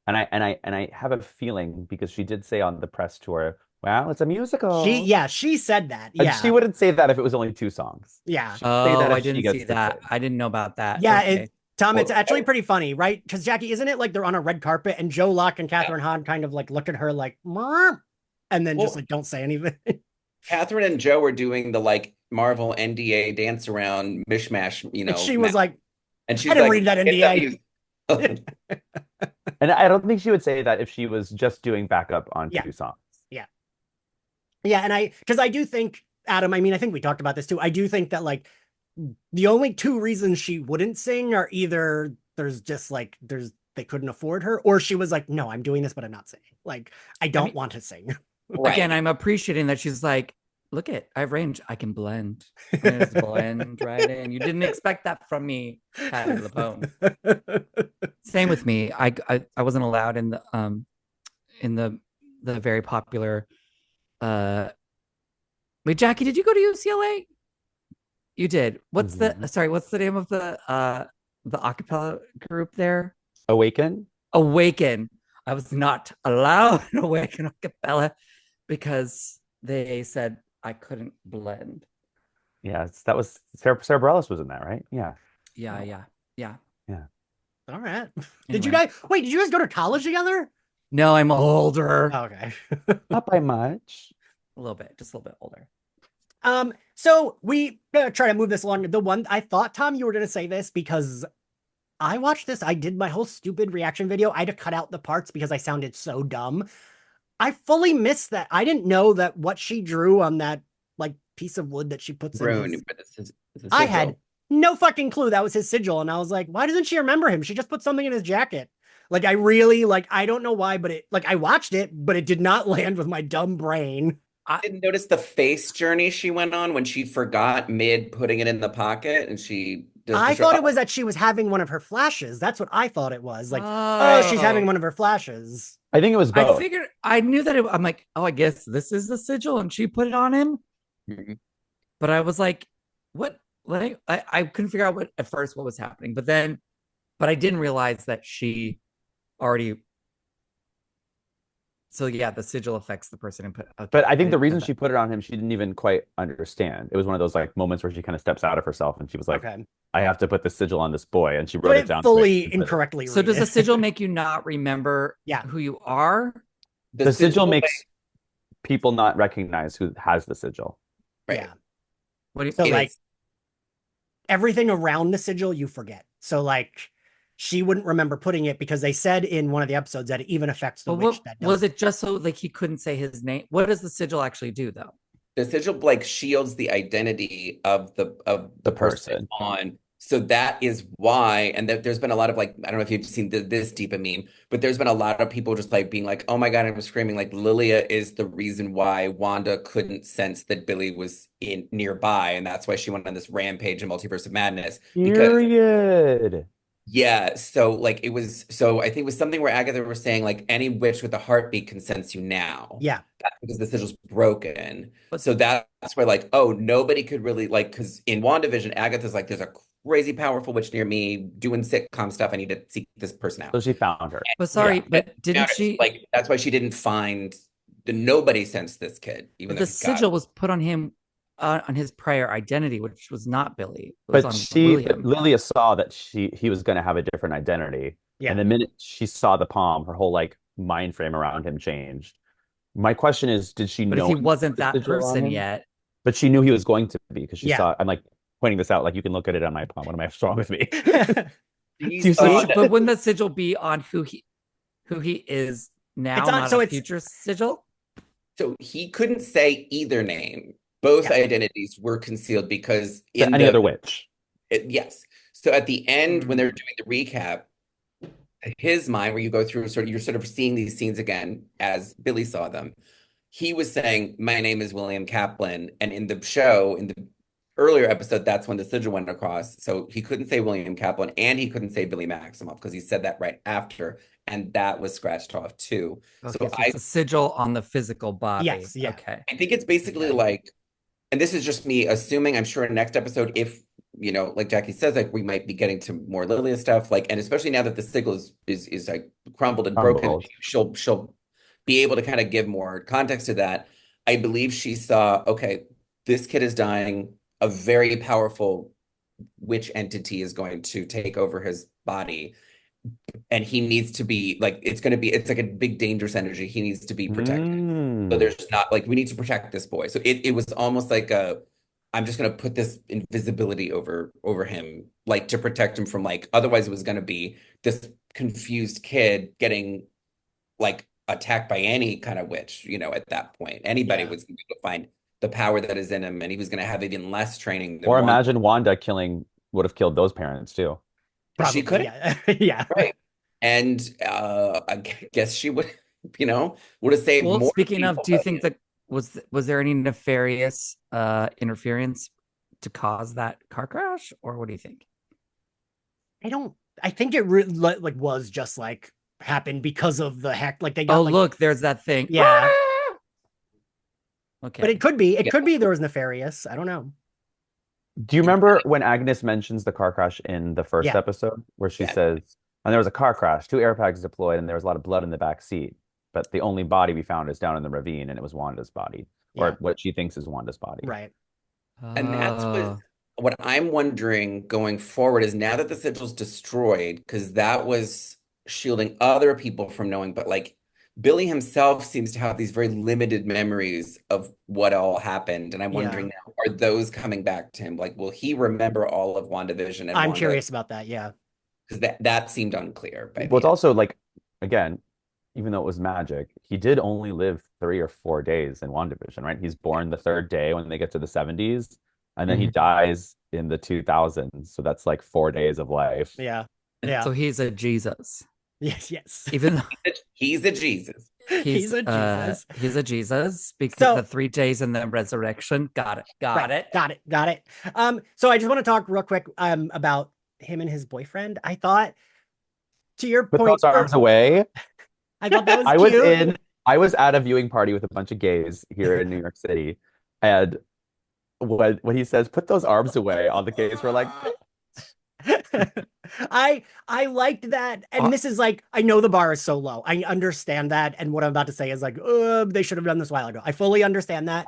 and I have a feeling because she did say on the press tour, "Well, it's a musical." She said that. And Yeah, she wouldn't say that if it was only 2 songs. Yeah. She'd say that if I she didn't gets see to that. sing. I didn't know about that. Yeah, Okay. Tom, it's actually pretty funny, right? Because Jackie, isn't it like they're on a red carpet and Joe Locke and Catherine Hahn kind of like look at her like, "Mom," and then just like don't say anything. Catherine and Joe were doing the like Marvel NDA dance around mishmash, you know. And she was like, and she's I didn't like, read that NDA. And I don't think she would say that if she was just doing backup on 2 songs. Yeah, and because I do think, Adam, I mean, I think we talked about this too. I do think that like the only 2 reasons she wouldn't sing are either they couldn't afford her, or she was like, no, I'm doing this, but I'm not singing. Like, I don't want to sing. Right. Again, I'm appreciating that she's like, look I have range. I can blend. I'm gonna just blend right in. You didn't expect that from me, Patti LuPone. Same with me. I wasn't allowed in the very popular wait, Jackie, did you go to UCLA? You did. What's the name of the acapella group there? Awaken. I was not allowed in Awaken acapella because they said I couldn't blend. Yeah, that was Sarah Bareilles was in that, right? Yeah. Yeah. All right. Anyway. Did you guys go to college together? No, I'm older. Oh, okay. Not by much. A little bit, just a little bit older. So we try to move this along. The one I thought, Tom, you were going to say this because I watched this. I did my whole stupid reaction video. I had to cut out the parts because I sounded so dumb. I fully missed that. I didn't know that what she drew on that like piece of wood that she puts in his... I had no fucking clue that was his sigil. And I was like, why doesn't she remember him? She just put something in his jacket. Like, I really, like, I don't know why, but I watched it, but it did not land with my dumb brain. I didn't notice the face journey she went on when she forgot mid putting it in the pocket and she I thought it was that she was having one of her flashes. That's what I thought it was. Like, she's having one of her flashes. I think it was both. I knew that I'm like, I guess this is the sigil and she put it on him. Mm-hmm. But I was like, what? Like, I couldn't figure out what was happening. But I didn't realize that she already. So yeah, the sigil affects the person and But I think the reason she put it on him, she didn't even quite understand. It was one of those like moments where she kind of steps out of herself and she was like, I have to put the sigil on this boy, and she wrote it down fully incorrectly. So does the sigil make you not remember who you are? The sigil makes people not recognize who has the sigil. Right. Yeah. What do you so like everything around the sigil you forget. So like she wouldn't remember putting it because they said in one of the episodes that it even affects the witch. That was it just so like he couldn't say his name? What does the sigil actually do though? The sigil like shields the identity of the person on. So that is why, and there's been a lot of like, I don't know if you've seen this deep a meme, but there's been a lot of people just like being like, oh my God, I'm screaming, like Lilia is the reason why Wanda couldn't sense that Billy was in nearby. And that's why she went on this rampage in Multiverse of Madness. Period. Yeah, so like I think it was something where Agatha was saying like any witch with a heartbeat can sense you now. Yeah. That's because the sigil's broken. So that's where like, oh, nobody could really like, because in WandaVision, Agatha's like, there's a crazy powerful witch near me doing sitcom stuff. I need to seek this person out. So she found her. But but didn't she like that's why she didn't find nobody sensed this kid, even though the sigil was put on him on his prior identity, which was not Billy. But Lilia saw that he was going to have a different identity. Yeah. And the minute she saw the palm, her whole like mind frame around him changed. My question is, did she know? But if he wasn't that person yet. But she knew he was going to be because she saw. I'm like pointing this out. Like you can look at it on my palm. What am I wrong with me? But wouldn't the sigil be on who he? who he is now, It's on- not so a it's- future sigil? So he couldn't say either name. Both Yeah. identities were concealed because To any other witch. yes. So at the end, when they're Mm. doing the recap, his mind, where you go through you're sort of seeing these scenes again as Billy saw them. He was saying, "My name is William Kaplan," and in the show, in the earlier episode, that's when the sigil went across. So he couldn't say William Kaplan, and he couldn't say Billy Maximoff because he said that right after, and that was scratched off too. Okay, So so it's a sigil on the physical body. Yes, yeah. Okay. I think it's basically like, and this is just me assuming, I'm sure in next episode, if, like Jackie says, like we might be getting to more Lilia stuff, like, and especially now that the sigil is like crumbled and broken, she'll be able to kind of give more context to that. I believe she saw, okay, this kid is dying, a very powerful witch entity is going to take over his body, and he needs to be like, it's like a big dangerous energy. He needs to be protected. So there's not like, we need to protect this boy. So it was almost like I'm just gonna put this invisibility over him, like to protect him from like, otherwise it was gonna be this confused kid getting like attacked by any kind of witch, at that point. Anybody was going to find the power that is in him, and he was going to have even less training than Or Wanda. imagine Wanda would have killed those parents too. She could, yeah. Right. And I guess she would, would have saved Well, more speaking people, of, do you think that was there any nefarious interference to cause that car crash, or what do you think? I think it like was just like happened because of the hack. Like they got look, there's that thing. Yeah. Okay. But it could be there was nefarious. I don't know. Do you remember when Agnes mentions the car crash in the first episode where she says, and there was a car crash, 2 airbags deployed, and there was a lot of blood in the back seat, but the only body we found is down in the ravine, and it was Wanda's body, or what she thinks is Wanda's body. Right. And that's what I'm wondering going forward is, now that the sigil's destroyed, because that was shielding other people from knowing, but like Billy himself seems to have these very limited memories of what all happened. And I'm wondering now, are those coming back to him? Like, will he remember all of WandaVision and I'm Wanda? curious about that, yeah. Because that seemed unclear. Well, it's also like, again, even though it was magic, he did only live 3 or 4 days in WandaVision, right? He's born the 3rd day when they get to the 70s, and then he dies in the 2000s. So that's like 4 days of life. Yeah. Yeah. So he's a Jesus. Yes. Even though he's a Jesus. He's a Jesus. He's a Jesus. Speaks of the 3 days and the resurrection. Got it. So I just want to talk real quick about him and his boyfriend. I thought, to your point, put those arms away. I thought that was cute. I was at a viewing party with a bunch of gays here in New York City, and when he says put those arms away, all the gays were like I liked that, and this is like, I know the bar is so low, I understand that, and what I'm about to say is like, they should have done this a while ago. I fully understand that.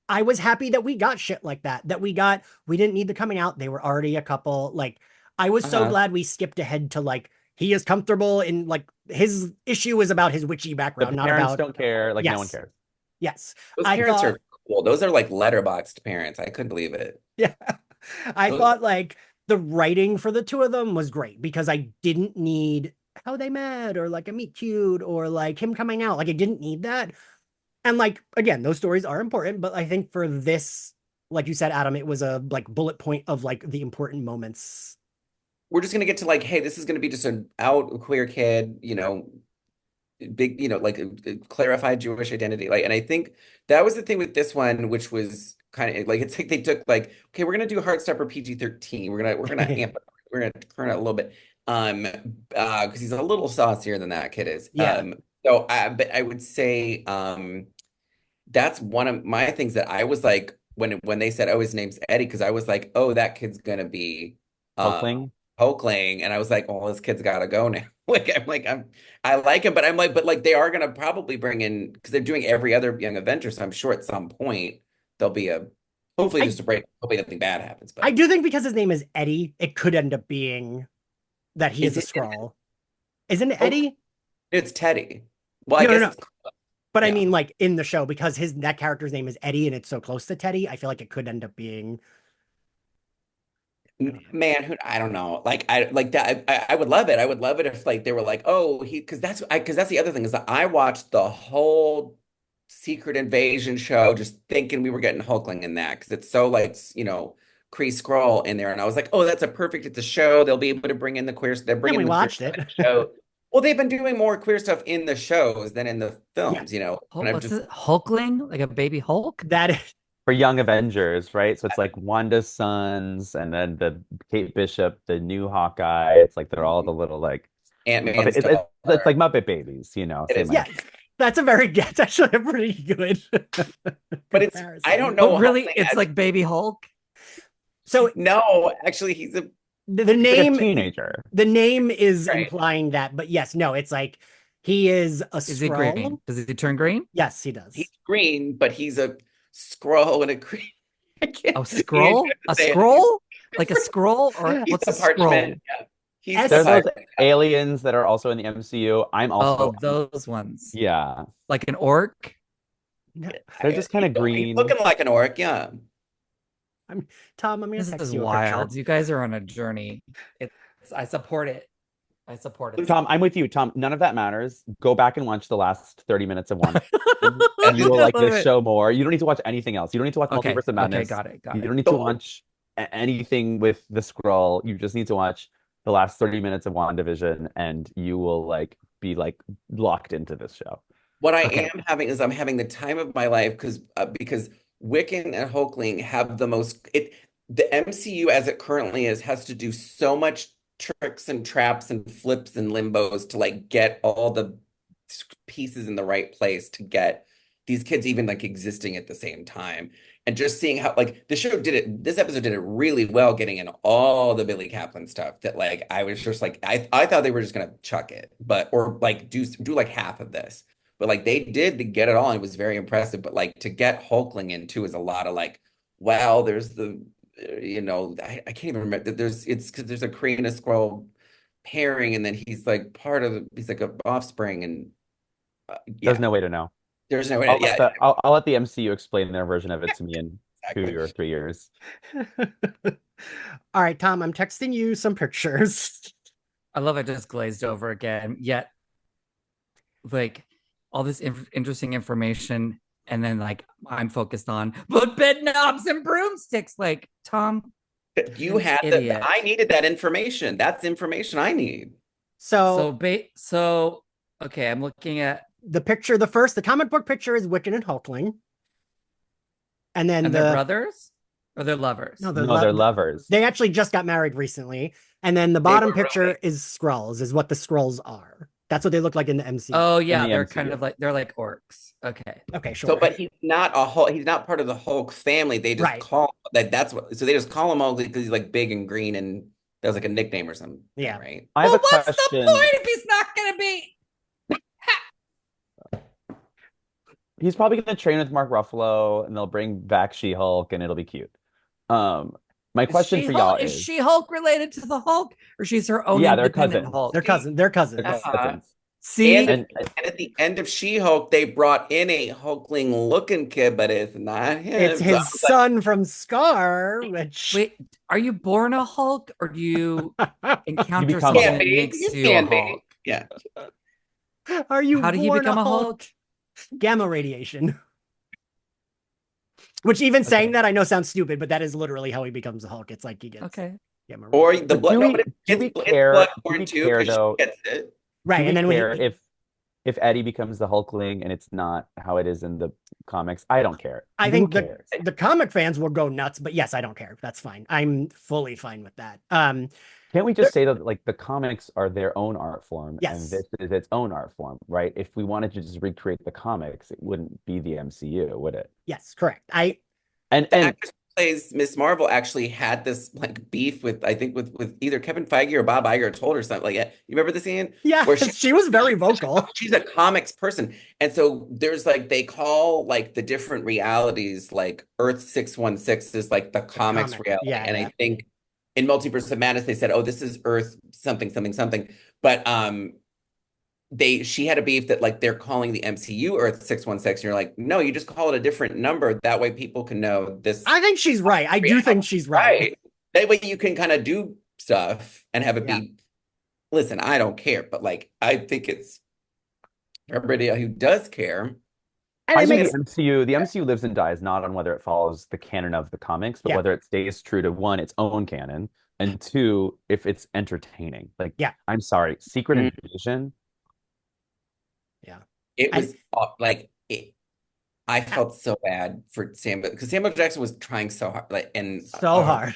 I was happy that we got shit like that we didn't need the coming out. They were already a couple. Like, I was so glad we skipped ahead to like, he is comfortable in, like, his issue is about his witchy background, not parents about, don't care, like, no one cares. Yes. Those parents are cool. Those are like letterboxed parents. I couldn't believe it. Yeah. I thought like the writing for the two of them was great, because I didn't need how they met or like a meet cute or like him coming out. Like, I didn't need that. And like, again, those stories are important, but I think for this, like you said, Adam, it was a like bullet point of like the important moments. We're just going to get to like, hey, this is going to be just an out queer kid, big, like a clarified Jewish identity. Like, and I think that was the thing with this one, which was kind of like, it's like they took like, okay, we're going to do Heartstopper PG-13. We're going to amp it. We're going to turn it a little bit. Because he's a little saucier than that kid is. Yeah. But I would say, that's one of my things that I was like, when they said, oh, his name's Eddie, because I was like, oh, that kid's going to be Hulkling, and I was like, oh, this kid's got to go now. I like him, but like they are gonna probably bring in, because they're doing every other Young Avenger, so I'm sure at some point there'll be hopefully just a break. Hopefully nothing bad happens. But I do think because his name is Eddie, it could end up being that he is a Skrull. Isn't it Eddie? It's Teddy. Well, I guess. No. But I mean, like in the show, because that character's name is Eddie and it's so close to Teddy, I feel like it could end up being. Man, I don't know. Like I like that. I would love it. I would love it if like they were like, oh, because that's the other thing is that I watched the whole Secret Invasion show just thinking we were getting Hulkling in that because it's so like Kree Skrull in there, and I was like, oh, that's a perfect. It's a show. They'll be able to bring in the queer. They're And we bringing the queer watched stuff it. in the show. Well, they've been doing more queer stuff in the shows than in the Yeah. films. And I'm What's just it? Hulkling? Like a baby Hulk? That is, For Young Avengers, right? So it's like Wanda's sons, and then the Kate Bishop, the new Hawkeye. It's like they're all the little like Ant-Man Muppet, stuff. it's like Muppet babies, It same is. yeah, idea. that's actually a pretty good But it's comparison. I don't know. But really, Hulkling it's as- like baby Hulk. So no, actually, he's a the He's like a name teenager. the name is Right. implying that, but yes, no, it's like he is a Is he Skrull. green? Does he turn green? Yes, he does. he's green, but he's a scroll and a green. I can't A even scroll? A say it. scroll? Like a scroll? Or He's what's the a scroll? parchment. Yeah. He's S- There's the those parchment. aliens that are also in the MCU. I'm also, Oh, those ones. yeah, Like an orc? No, they're just kind of He's green. looking like an orc, yeah. Tom, I'm gonna This text is you a wild. picture. You guys are on a journey. I support it. I support it. Tom, I'm with you. Tom, none of that matters. Go back and watch the last 30 minutes of one. And You will like Love this it. show more. You don't need to watch anything else. You don't need to watch Okay. Multiverse of Okay, Madness. got it. Got You it. don't need to watch anything with the scroll. You just need to watch the last 30 minutes of WandaVision, and you will like be like locked into this show. what I Okay. am having is I'm having the time of my life because Wiccan and Hulkling have the MCU as it currently is has to do so much tricks and traps and flips and limbos to like get all the pieces in the right place to get these kids even like existing at the same time. And just seeing how like this episode did it really well getting in all the Billy Kaplan stuff that like I was just like I thought they were just gonna chuck it, but or like do like half of this. But like they did to get it all, and it was very impressive. But like to get Hulkling in too is a lot of like, wow, there's I can't even remember. It's because there's a Kree and a Skrull pairing, and then he's like he's like a offspring, and yeah, There's no way to know. there's no way. I'll Yeah, let I'll let the MCU explain their version of it to me in exactly. 2 or 3 years. All right, Tom, I'm texting you some pictures. I love it just glazed over again. Yet, like all this interesting information, and then like I'm focused on but bed knobs and broomsticks. Like Tom, You had idiot. I needed that information. That's information I need. So So okay, I'm looking at the comic book picture is Wiccan and Hulkling. And then they're brothers or they're lovers. No, They're lovers. They actually just got married recently. And then the bottom were picture roommates. is Skrulls, is what the Skrulls are. That's what they look like in the MCU. Oh yeah, the they're MCU. kind of like they're like orcs. Okay. Okay, sure. So, but he's not a Hulk. He's not part of the Hulk family. They just Right. call that's what. So they just call him Hulk because he's like big and green, and that was like a nickname or something. Yeah. Right. I have a what's question. the point if he's not gonna be? He's probably going to train with Mark Ruffalo, and they'll bring back She-Hulk, and it'll be cute. My question for y'all Is is, She-Hulk related to the Hulk, or she's her own Yeah, they're independent cousins. Hulk? They're cousins. They're cousins. they're cousins. See, And at the end of She-Hulk, they brought in a Hulkling looking kid, but it's not him. It's So his I was like, son from Scar, which wait, are you born a Hulk, or do you encounter become something a that Hulk. makes You you can a be. Hulk? Yeah. are you How do you born become a Hulk? Gamma radiation. Which even saying that I know sounds stupid, but that is literally how he becomes a Hulk. It's like he gets Okay. gamma Or radiation. the But blood. do No, we- but do we it's care- bloodborne do we too care, because though? she gets it. Right. Do we And then when care he, if Eddie becomes the Hulkling and it's not how it is in the comics? I don't care. I Who think cares? the comic fans will go nuts, but yes, I don't care. That's fine. I'm fully fine with that. Can't we just say that like the comics are their own art form Yes. and this is its own art form, right? If we wanted to just recreate the comics, it wouldn't be the MCU, would it? Yes, correct. And The actress who plays Miss Marvel actually had this like beef with I think with either Kevin Feige or Bob Iger told her something like that. You remember the scene? Yeah, Where she was very vocal. She's a comics person. And so there's like they call like the different realities like Earth 616 is like the comics comic. reality. Yeah, And yeah. I think in Multiverse of Madness they said, "Oh, this is Earth something something something." But she had a beef that like they're calling the MCU Earth 616. You're like, "No, you just call it a different number. That way people can know this." I think she's right. I do think she's right. That way you can kind of do stuff and have it Yeah. be, listen, I don't care, but like I think it's for everybody who does care. And I it think makes the MCU lives and dies not on whether it follows the canon of the comics, but Yeah. whether it stays true to one, its own canon, and two, if it's entertaining. Like, Yeah. I'm sorry, Secret Mm. Invasion. Yeah. It I- was like I felt so bad for Samuel because Samuel Jackson was trying so hard, like so hard.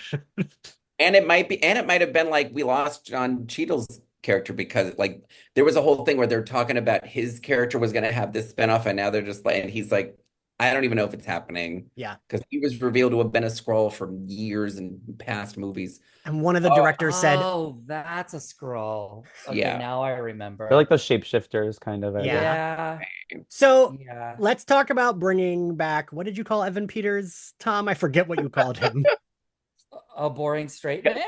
and it might have been like we lost John Cheadle's character because like there was a whole thing where they're talking about his character was going to have this spinoff, and now they're just like, and he's like, I don't even know if it's happening. Yeah. Because he was revealed to have been a Skrull for years in past movies. And one of the Oh, directors said, Oh, that's a scroll. Okay, Yeah. now I remember. They're like those shapeshifters, kind of. I guess. Yeah. Yeah. So Yeah. let's talk about bringing back, what did you call Evan Peters, Tom? I forget what you called him. A boring straight man?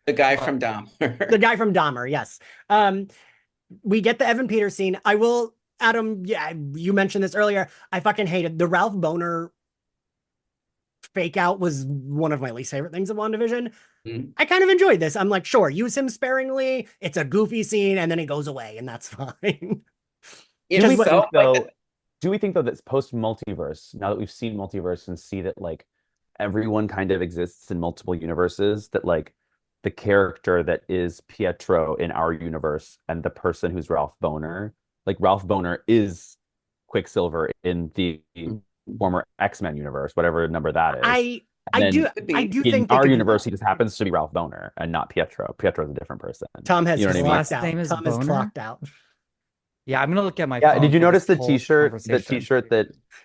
the guy from Dahmer. The guy from Dahmer, yes. We get the Evan Peters scene. I will, Adam, yeah, you mentioned this earlier. I fucking hated the Ralph Boner fake out was one of my least favorite things of WandaVision. Mhm. I kind of enjoyed this. I'm like, sure, use him sparingly. It's a goofy scene, and then it goes away, and that's fine. It Do we was think so though? like Do we think though that's post multiverse? Now that we've seen multiverse and see that like everyone kind of exists in multiple universes, that like the character that is Pietro in our universe and the person who's Ralph Boner, like Ralph Boner is Quicksilver in the former X-Men universe, whatever number that is. I then do could be in in think they our could do universe, that. he just happens to be Ralph Boner and not Pietro. Pietro's a different person. Tom has You know his what I mean? Last clocked out. name is Tom is Boner? clocked out. Yeah, I'm gonna look at my Yeah, phone did you for notice this the whole t-shirt, conversation.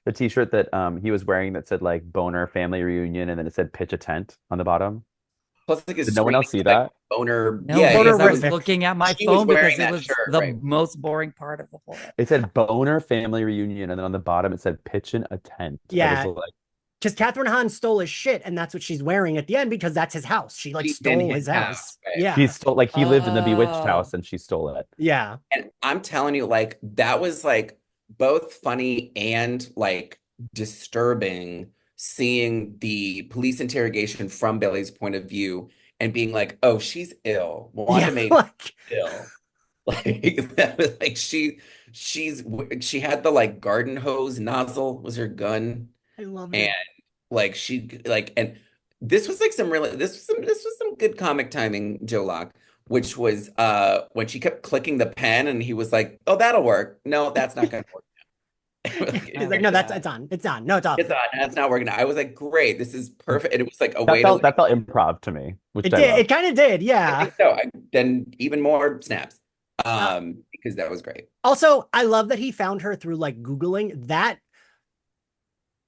the t-shirt that he was wearing that said like Boner Family Reunion and then it said pitch a tent on the bottom? plus like his Did no one screen else see was like that? boner. No, Yeah, Boner because I was Rific. looking at my She was phone wearing because it that was shirt, the right. most boring part of the whole episode. It said Boner Family Reunion and then on the bottom it said pitching a tent. Yeah. I was like, Because Catherine Hahn stole his shit, and that's what she's wearing at the end because that's his house. She like She's in stole his his house. house, right. Yeah. she stole like he lived in the Bewitched Oh. house and she stole it. Yeah. And I'm telling you, like, that was like both funny and like disturbing seeing the police interrogation from Billy's point of view and being like, oh, she's ill. Wanda Yeah, made like, ill. Like that was like she had the like garden hose nozzle was her gun. I love And it. like she like and this was like some really this was some good comic timing, Joe Locke, which was when she kept clicking the pen and he was like, oh, that'll work. No, that's not gonna work. He's like, no, that's it's on. It's on. No, it's off. It's on. That's not working. I was like, great, this is perfect. And it was like a That way felt to that felt improv to me, which It I did. love. It kind of did. I Yeah. think so. Then even more snaps. Because that was great. Also, I love that he found her through like Googling that.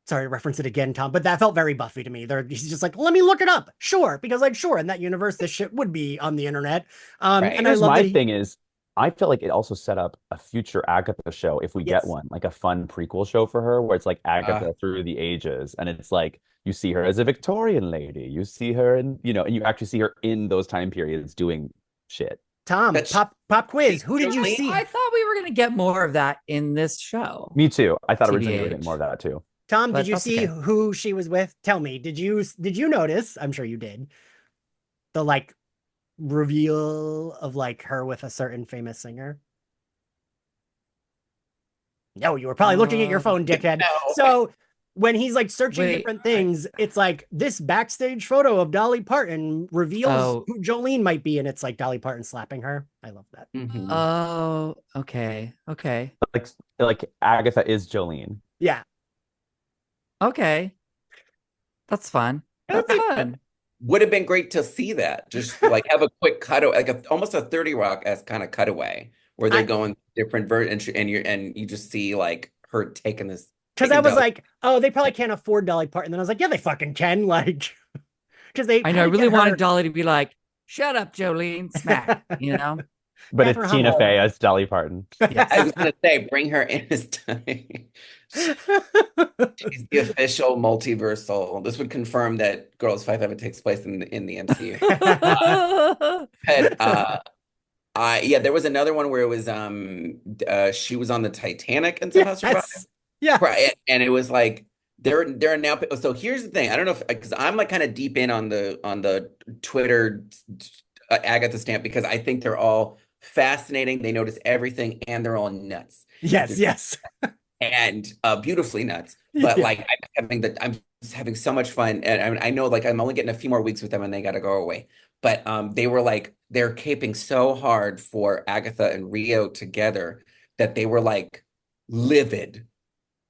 Sorry to reference it again, Tom, but that felt very Buffy to me. He's just like, let me look it up. Sure. Because like, sure, in that universe, this shit would be on the internet. Right. And I Here's love my that thing is I feel like it also set up a future Agatha show if we Yes. get one, like a fun prequel show for her where it's like Agatha through the ages and it's like you see her as a Victorian lady, you see her and you actually see her in those time periods doing shit. Tom, That's- pop quiz. Who did you Really? see? I thought we were gonna get more of that in this show. Me too. I thought originally we were TBH. getting more of that too. Tom, But did you that's see okay. who she was with? Tell me, did you notice? I'm sure you did. The like reveal of like her with a certain famous singer. No, you were probably looking at your phone, dickhead. No. So when he's like searching Wait, different things, it's like this backstage photo of Dolly Parton reveals Oh. who Jolene might be, and it's like Dolly Parton slapping her. I love that. Mhm. Oh, okay. Okay. Like Agatha is Jolene. Yeah. Okay. That's fun. That's fun. Would have been great to see that. Just like have a quick cutaway, like almost a 30 Rock-esque kind of cutaway where they're going different versions and you just see like her taking this. Because I taking was Dolly- like, oh, they probably can't afford Dolly Parton. Then I was like, yeah, they fucking can. Like, because they. I know. I had to really get her- wanted Dolly to be like, "Shut up, Jolene." Smack. You know. But Catherine it's Tina Hahn. Fey as Dolly Parton. I was gonna say, bring her in this time. She's the official multiversal. This would confirm that Girls Five Heaven takes place in the MCU. But yeah, there was another one where it was she was on the Titanic and somehow survived. Yes. Yeah. Right, and it was like They're now. So here's the thing. I don't know if because I'm like kind of deep in on the Twitter Agatha stamp because I think they're all fascinating. They notice everything and they're all nuts. Yes, They're yes. and beautifully nuts. But Yeah. like I'm just having so much fun, and I know like I'm only getting a few more weeks with them, and they got to go away. But they were like they're caping so hard for Agatha and Rio together that they were like livid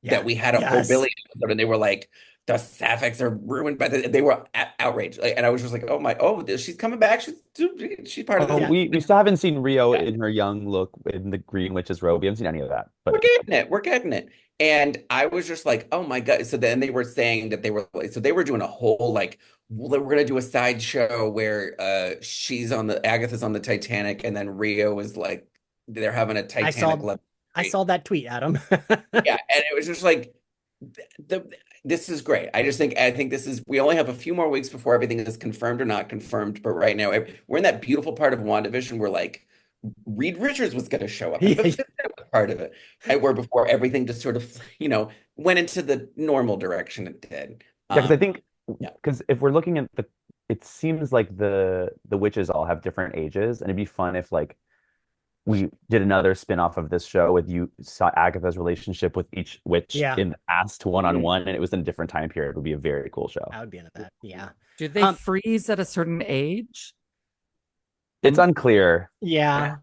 Yeah. that we had a whole Yes. Billy episode, and they were like the Sapphics are ruined by the. They were outraged, like, and I was just like, oh my, oh, she's coming back. She's part of Oh, this. Yeah. we still haven't seen Rio Yeah. in her young look in the Green Witch's robe. We haven't seen any of that, but We're getting it. We're getting it. And I was just like, oh my God. So then they were saying that they were like, so they were doing a whole like, we're gonna do a sideshow where she's on the Agatha's on the Titanic, and then Rio is like they're having a I Titanic saw love. I saw that tweet, Adam. Yeah, and it was just like this is great. I think this is we only have a few more weeks before everything is confirmed or not confirmed, but right now we're in that beautiful part of WandaVision where like Reed Richards was going to show up and Yeah. Mephisto was part of it. Right? Where before everything just sort of, went into the normal direction it did. yeah, because I think Yeah. because if we're looking at it seems like the witches all have different ages, and it'd be fun if like we did another spin-off of this show with you saw Agatha's relationship with each witch Yeah. in the past one-on-one, and it was in a different time period. It would be a very cool show. I would be into that. Yeah. Do they Um, freeze at a certain age? It's unclear Yeah.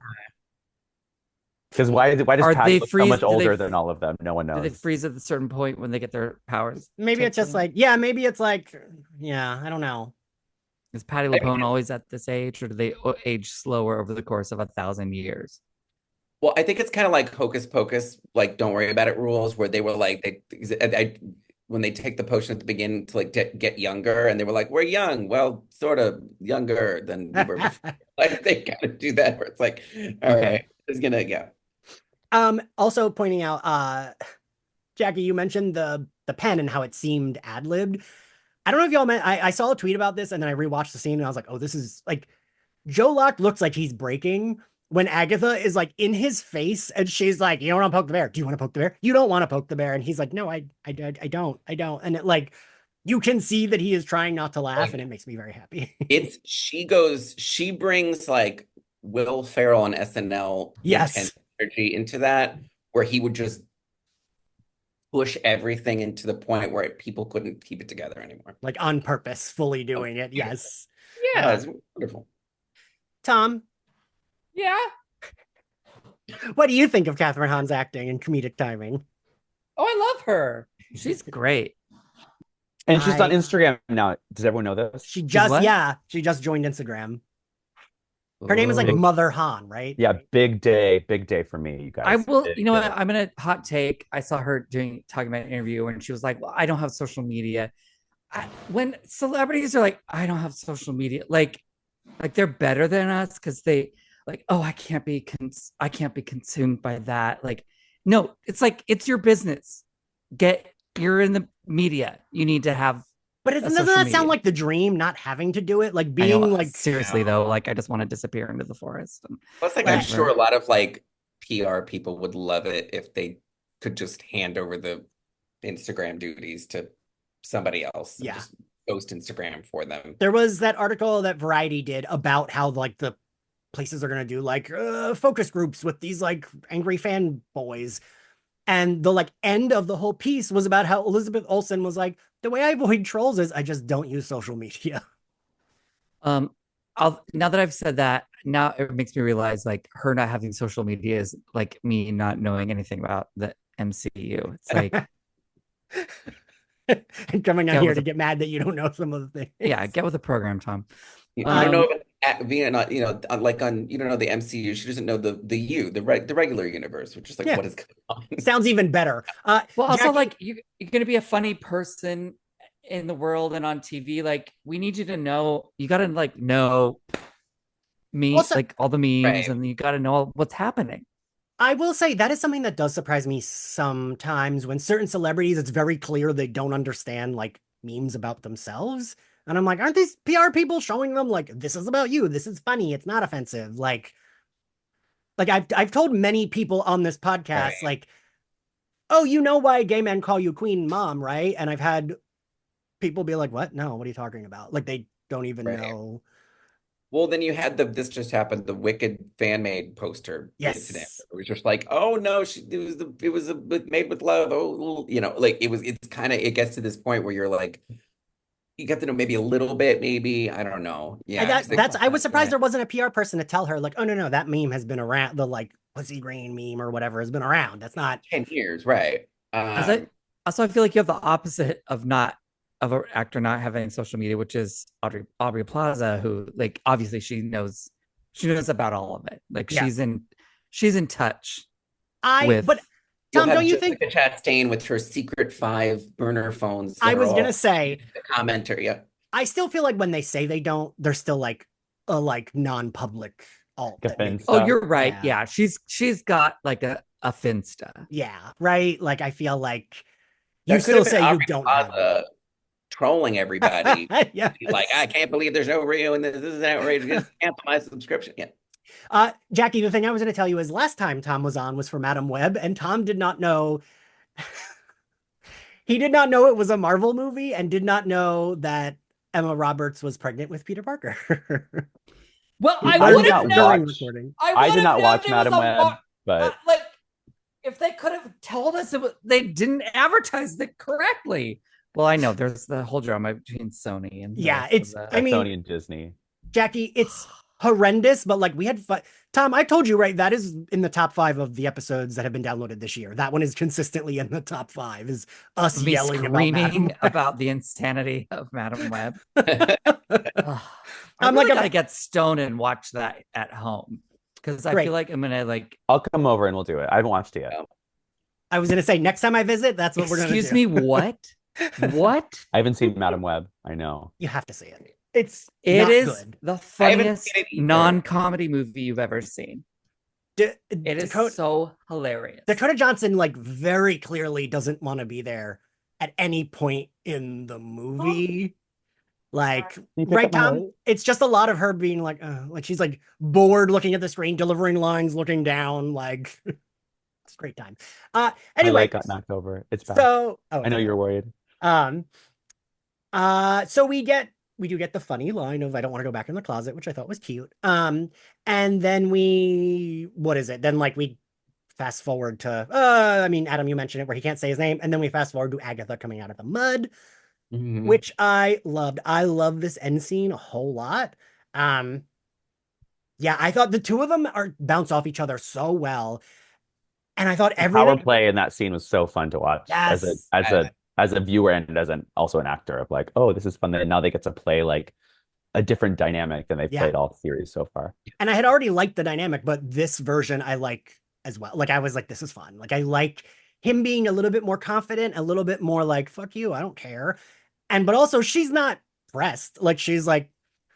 because why does Are Patty they look so freeze? much Do they older than all of them? No one Do they knows. freeze at a certain point when they get their powers? Maybe it's just like, yeah, maybe it's like, yeah, I don't know. Is Patty I mean, LuPone always at this age, or do they age slower over the course of 1,000 years? Well, I think it's kind of like Hocus Pocus, like don't worry about it rules, where they were like when they take the potion at the beginning to like get younger, and they were like, we're young, well, sort of younger than we were before. Like they kind of do that, where it's like, all Okay. right, it's gonna yeah. Also pointing out, Jackie, you mentioned the pen and how it seemed ad-libbed. I don't know if y'all meant I saw a tweet about this and then I rewatched the scene and I was like, oh, this is like Joe Locke looks like he's breaking when Agatha is like in his face and she's like, you don't want to poke the bear. Do you want to poke the bear? You don't want to poke the bear. And he's like, no, I don't. And it like you can see that he is trying not to laugh, and it makes me very happy. She brings like Will Ferrell on SNL Yes. intense energy into that, where he would just push everything into the point where people couldn't keep it together anymore. Like on purpose, fully doing it. Yes. Yeah, it's wonderful. Tom, Yeah. what do you think of Catherine Hahn's acting and comedic timing? Oh, I love her. She's great. And she's on I- Instagram now. Does everyone know this? She just what? she just joined Instagram. Her name is like Ooh. Mother Han, right? Yeah, big day for me, you guys. I will, Big you know what? day. I'm gonna hot take. I saw her talking about an interview, and she was like, "Well, I don't have social media." When celebrities are like, "I don't have social media," like they're better than us because they like, "Oh, I can't be consumed by that." Like, no, it's like it's your business. You're in the media. You need to have. But a doesn't social that sound media. like the dream, not having to do it? Like I being know, like seriously though, like I just want to disappear into the forest. Plus, like I'm sure a lot of like PR people would love it if they could just hand over the Instagram duties to somebody else and Yeah. just post Instagram for them. There was that article that Variety did about how like the places are gonna do like focus groups with these like angry fanboys. And the like end of the whole piece was about how Elizabeth Olsen was like, the way I avoid trolls is I just don't use social media. Now that I've said that, now it makes me realize like her not having social media is like me not knowing anything about the MCU. It's like, And coming on Yeah, here with to the- get mad that you don't know some of the things. yeah, get with the program, Tom. I don't know being not like on you don't know the MCU. She doesn't know the regular universe, which is like Yeah. what is going on. Sounds even better. Well, also Jackie- like you're going to be a funny person in the world and on TV. Like we need you to know, you got to like know me, Also- like all the memes, Right. and you got to know what's happening. I will say that is something that does surprise me sometimes when certain celebrities, it's very clear they don't understand like memes about themselves. And I'm like, aren't these PR people showing them like, this is about you. This is funny. It's not offensive. Like I've told many people on this podcast, Right. like oh, you know why gay men call you Queen Mom, right? And I've had people be like, what? No, what are you talking about? Like they don't even Right. know. Well, then you had this just happened, the Wicked fan made poster incident. Yes. It was just like, oh no, it was made with love. Oh, like it's kind of, it gets to this point where you're like, you get to know maybe a little bit, maybe, I don't know. And Yeah, because I was surprised Yeah. there wasn't a PR person to tell her, like, oh no, that meme has been around, the like pussy green meme or whatever has been around. That's not 10 years, right? As I also I feel like you have the opposite of not of an actor not having social media, which is Aubrey Plaza, who like obviously she knows about all of it. Like Yeah. she's in touch but with You'll Tom, don't have you think Jessica Chastain with her secret 5 burner phones I that are was gonna all say the commenter. Yeah. I still feel like when they say they don't, they're still like a like non-public alt that maybe. Oh, Finsta. you're right. Yeah. Yeah. She's got like a Finsta. Yeah, right. Like I feel like you That could still have been say you Aubrey don't have Plaza trolling everybody. it. Yes. Like, I can't believe there's no Rio and this is outrageous. Cancel my subscription. Yeah. Jackie, the thing I was going to tell you is last time Tom was on was for Madam Web, and Tom did not know. He did not know it was a Marvel movie and did not know that Emma Roberts was pregnant with Peter Parker. Well, He I learned would it have during known. recording. I did not watch Madam Web, but like if they could have told us they didn't advertise it correctly. Well, I know there's the whole drama between Sony and Yeah, it's. I mean, Sony and Disney. Jackie, it's horrendous, but like we had fun. Tom, I told you, right? That is in the top 5 of the episodes that have been downloaded this year. That one is consistently in the top 5. Is us me yelling screaming about about the insanity of Madam Web. I'm really like, gotta get stoned and watch that at home because I Great. feel like I'm gonna like. I'll come over and we'll do it. I haven't watched it yet. I was gonna say next time I visit, that's what we're gonna do. Excuse me, what? What? I haven't seen Madam Web. I know. You have to see it. It's It not is good. the I haven't funniest seen it either. non-comedy movie you've ever seen. It is Dakota, so hilarious. Dakota Johnson like very clearly doesn't want to be there at any point in the movie. Like, right, Tom? It's just a lot of her being like she's like bored looking at the screen, delivering lines, looking down. Like, it's a great time. My Anyway, leg got knocked over. It's bad. so I know you're worried. So we do get the funny line of I don't want to go back in the closet, which I thought was cute. And then what is it? Then like we fast forward to I mean, Adam, you mentioned it where he can't say his name, and then we fast forward to Agatha coming out of the mud, which I loved. I love this end scene a whole lot. Yeah, I thought the two of them bounce off each other so well. And I thought The everything power play in that scene was so fun to watch Yes. as a viewer and as also an actor of like, oh, this is fun. And now they get to play like a different dynamic than they've Yeah. played all series so far. And I had already liked the dynamic, but this version I like as well. Like I was like, this is fun. Like I like him being a little bit more confident, a little bit more like, fuck you, I don't care. But also she's not pressed. Like she's like,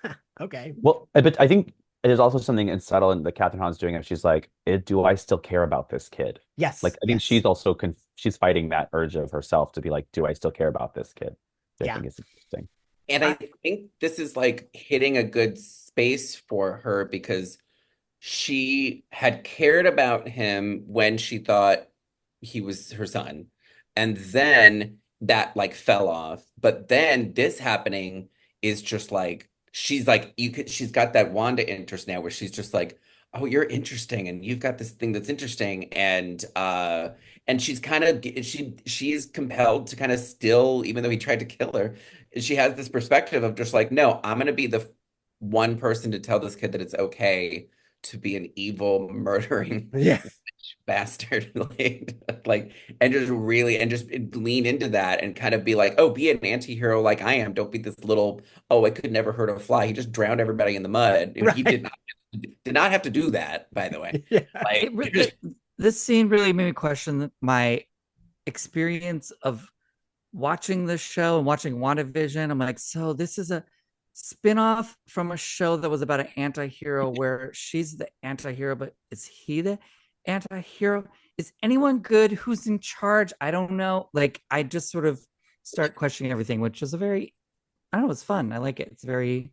huh, okay. Well, but I think there's also something subtle in the Catherine Hahn's doing it. She's like, do I still care about this kid? Yes. Like I think yes. she's also she's fighting that urge of herself to be like, do I still care about this kid? I think it's interesting. And I think this is like hitting a good space for her because she had cared about him when she thought he was her son. And then that like fell off. But then this happening is just like she's got that Wanda interest now where she's just like, oh, you're interesting and you've got this thing that's interesting. And she's kind of she's compelled to kind of still, even though he tried to kill her, she has this perspective of just like, no, I'm gonna be the one person to tell this kid that it's okay to be an evil, murdering Yeah. bastard. like, and just really, and just lean into that and kind of be like, oh, be an anti-hero like I am. Don't be this little, oh, I could never hurt a fly. He just drowned everybody in the mud. And he Right. did not have to do that, by the way. Yeah. Like, This scene really made me question my experience of watching this show and watching WandaVision. I'm like, so this is a spin-off from a show that was about an anti-hero where she's the anti-hero, but is he the anti-hero? Is anyone good? Who's in charge? I don't know. Like, I just sort of start questioning everything, which is I don't know, it's fun. I like it. It's very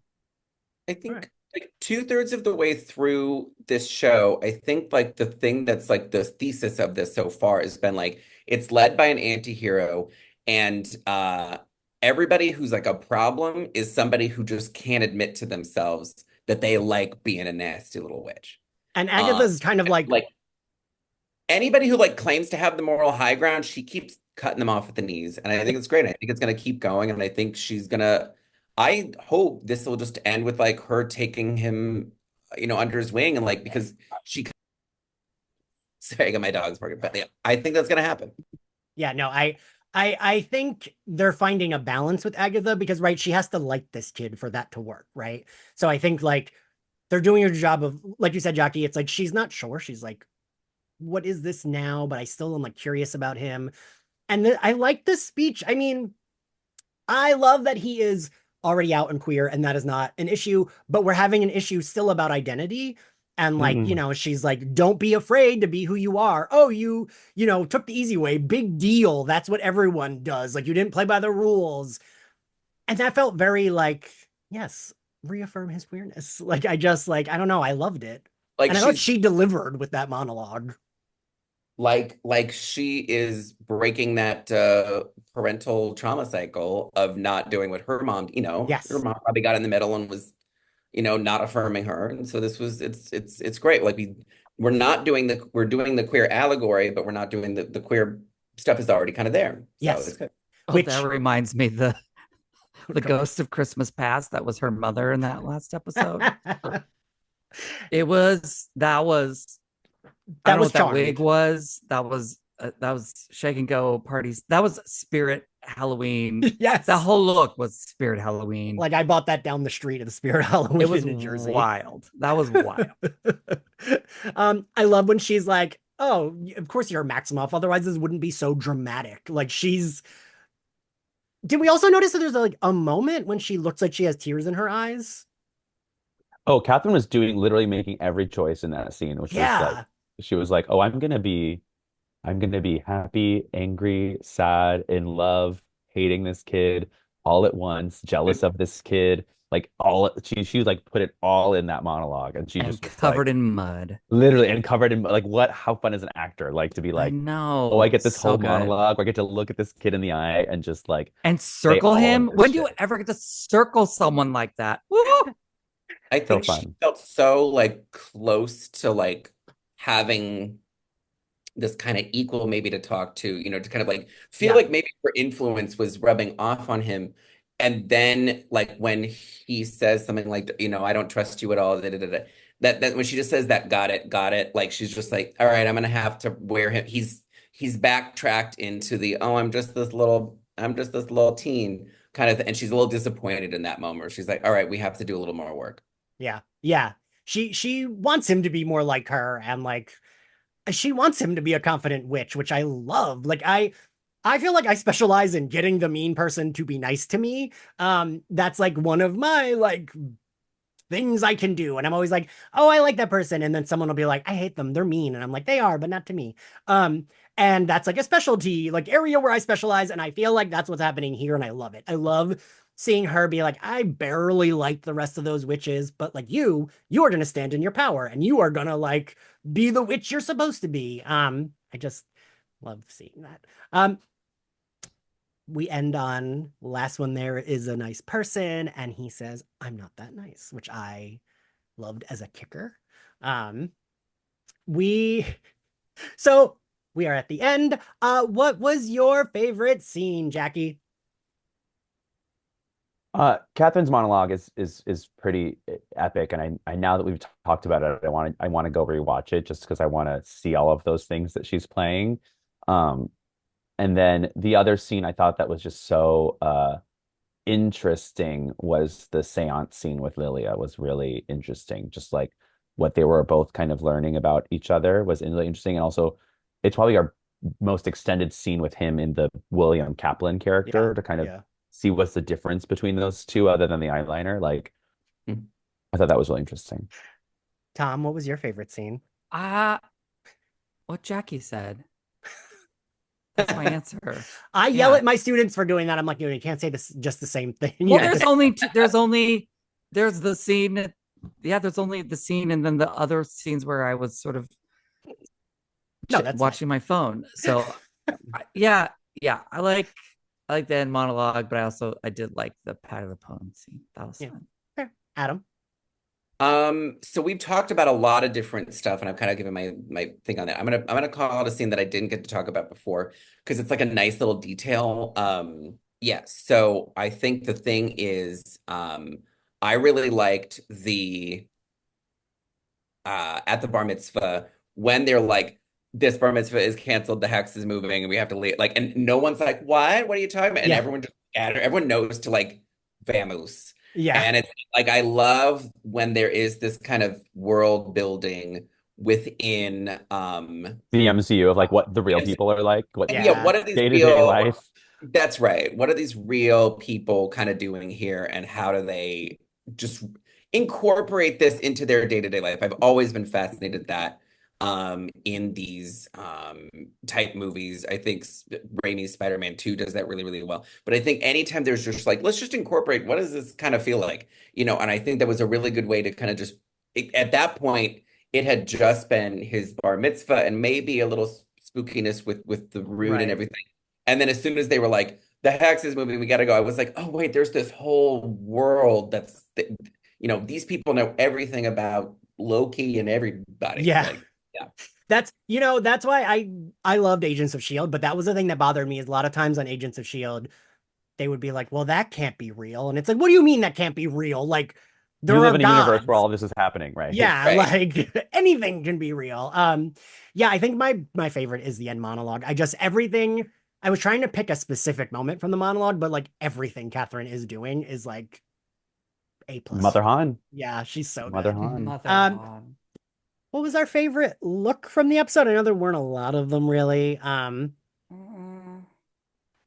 I think like 2/3 of the way through this show, I think like the thing that's like the thesis of this so far has been like it's led by an anti-hero, and everybody who's like a problem is somebody who just can't admit to themselves that they like being a nasty little witch. And Uh, Agatha's kind of like, like anybody who like claims to have the moral high ground, she keeps cutting them off at the knees. And I think it's great. I think it's gonna keep going. And I think she's gonna I hope this will just end with like her taking him, under his wing and like because she sorry, I got my dogs barking, but yeah, I think that's gonna happen. yeah, no, I think they're finding a balance with Agatha because, right, she has to like this kid for that to work, right? So I think like they're doing her job of, like you said, Jackie, it's like she's not sure. She's like, what is this now? But I still am like curious about him. And I like this speech. I mean, I love that he is already out and queer, and that is not an issue, but we're having an issue still about identity. And like, she's like, don't be afraid to be who you are. Oh, you took the easy way. Big deal. That's what everyone does. Like, you didn't play by the rules. And that felt very like, yes, reaffirm his queerness. Like, I just like, I don't know. I loved it. Like And I thought she's she delivered with that monologue. like she is breaking that parental trauma cycle of not doing what her mom, her Yes. mom probably got in the middle and was, not affirming her. And so this was it's great. Like we're doing the queer allegory, but we're not doing the queer stuff is already kind of there. So Yes. it's good. Oh, Which that reminds me the ghost of Christmas Past. That was her mother in that last episode. That was I don't know was what that wig charmed. was. That was shake and go parties. That was Spirit Halloween. Yes. That whole look was Spirit Halloween. Like I bought that down the street of the Spirit Halloween It was in New Jersey. wild. That was wild. I love when she's like, oh, of course you're Maximoff. Otherwise this wouldn't be so dramatic. Like did we also notice that there's like a moment when she looks like she has tears in her eyes? Oh, Catherine was literally making every choice in that scene, which was like, Yeah. she was like, oh, I'm gonna be happy, angry, sad, in love, hating this kid all at once, jealous of this kid, like she like put it all in that monologue, and she And just was covered like, in mud. literally, and covered in like what? How fun is an actor like to be I like, know. oh, I get this So whole good. monologue where I get to look at this kid in the eye and just like And say circle all of him. this When do you shit. ever get to circle someone like that? Woo! I So think she fun. felt so like close to like having this kind of equal maybe to talk to kind of like feel Yeah. like maybe her influence was rubbing off on him. And then like when he says something like, I don't trust you at all, that when she just says that, got it, like she's just like, all right, I'm gonna have to wear him. He's backtracked into the, oh, I'm just this little teen kind of, and she's a little disappointed in that moment. She's like, all right, we have to do a little more work. Yeah. Yeah. She wants him to be more like her, and like she wants him to be a confident witch, which I love. Like I feel like I specialize in getting the mean person to be nice to me. That's like one of my like things I can do. And I'm always like, oh, I like that person. And then someone will be like, I hate them. They're mean. And I'm like, they are, but not to me. And that's like a specialty, like area where I specialize. And I feel like that's what's happening here. And I love it. I love seeing her be like, I barely like the rest of those witches, but like you are going to stand in your power and you are going to like be the witch you're supposed to be. I just love seeing that. We end on last one there is a nice person, and he says, I'm not that nice, which I loved as a kicker. We so we are at the end. What was your favorite scene, Jackie? Catherine's monologue is pretty epic, and I now that we've talked about it, I want to go rewatch it just because I want to see all of those things that she's playing. And then the other scene I thought that was just so interesting was the seance scene with Lilia was really interesting. Just like what they were both kind of learning about each other was really interesting. And also it's probably our most extended scene with him in the William Kaplan character to kind of see what's the difference between those two other than the eyeliner. Like I thought that was really interesting. Tom, what was your favorite scene? What Jackie said. That's my answer. I yell at my students for doing that. I'm like, you can't say this just the same thing. Well, there's the scene yeah, there's only the scene and then the other scenes where I was sort of No, that's watching my phone. So yeah, I like the end monologue, but I did like the Pat of the Poem scene. That was yeah. fun. Fair. Adam. So we've talked about a lot of different stuff, and I've kind of given my thing on that. I'm gonna call out a scene that I didn't get to talk about before because it's like a nice little detail. Yeah, so I think the thing is, I really liked the at the bar mitzvah when they're like, this bar mitzvah is canceled, the hex is moving, and we have to leave. Like, and no one's like, what? What are you talking about? And Yeah. everyone knows to like vamoose. Yeah. And it's like I love when there is this kind of world building within The MCU of like what the real yes, people are like, what yeah, Yeah. what are these day-to-day real life. that's right. What are these real people kind of doing here, and how do they just incorporate this into their day-to-day life? I've always been fascinated that in these type movies. I think Raimi's Spider-Man 2 does that really, really well. But I think anytime there's just like, let's just incorporate what does this kind of feel like? And I think that was a really good way to kind of just at that point, it had just been his bar mitzvah and maybe a little spookiness with the rune and Right. everything. And then as soon as they were like, the hex is moving, we got to go. I was like, oh, wait, there's this whole world these people know everything about Loki and everybody. Yeah. Like, yeah. That's why I loved Agents of Shield, but that was the thing that bothered me is a lot of times on Agents of Shield, they would be like, well, that can't be real. And it's like, what do you mean that can't be real? Like, You there live are in a universe where gods. all this is happening, right? Yeah, Right. like anything can be real. Yeah, I think my favorite is the end monologue. Everything I was trying to pick a specific moment from the monologue, but like everything Catherine is doing is like A plus. Mother Han. Yeah, she's so Mother good. Han. Mother Um, What was our favorite look from the episode? I know there weren't a lot of them really.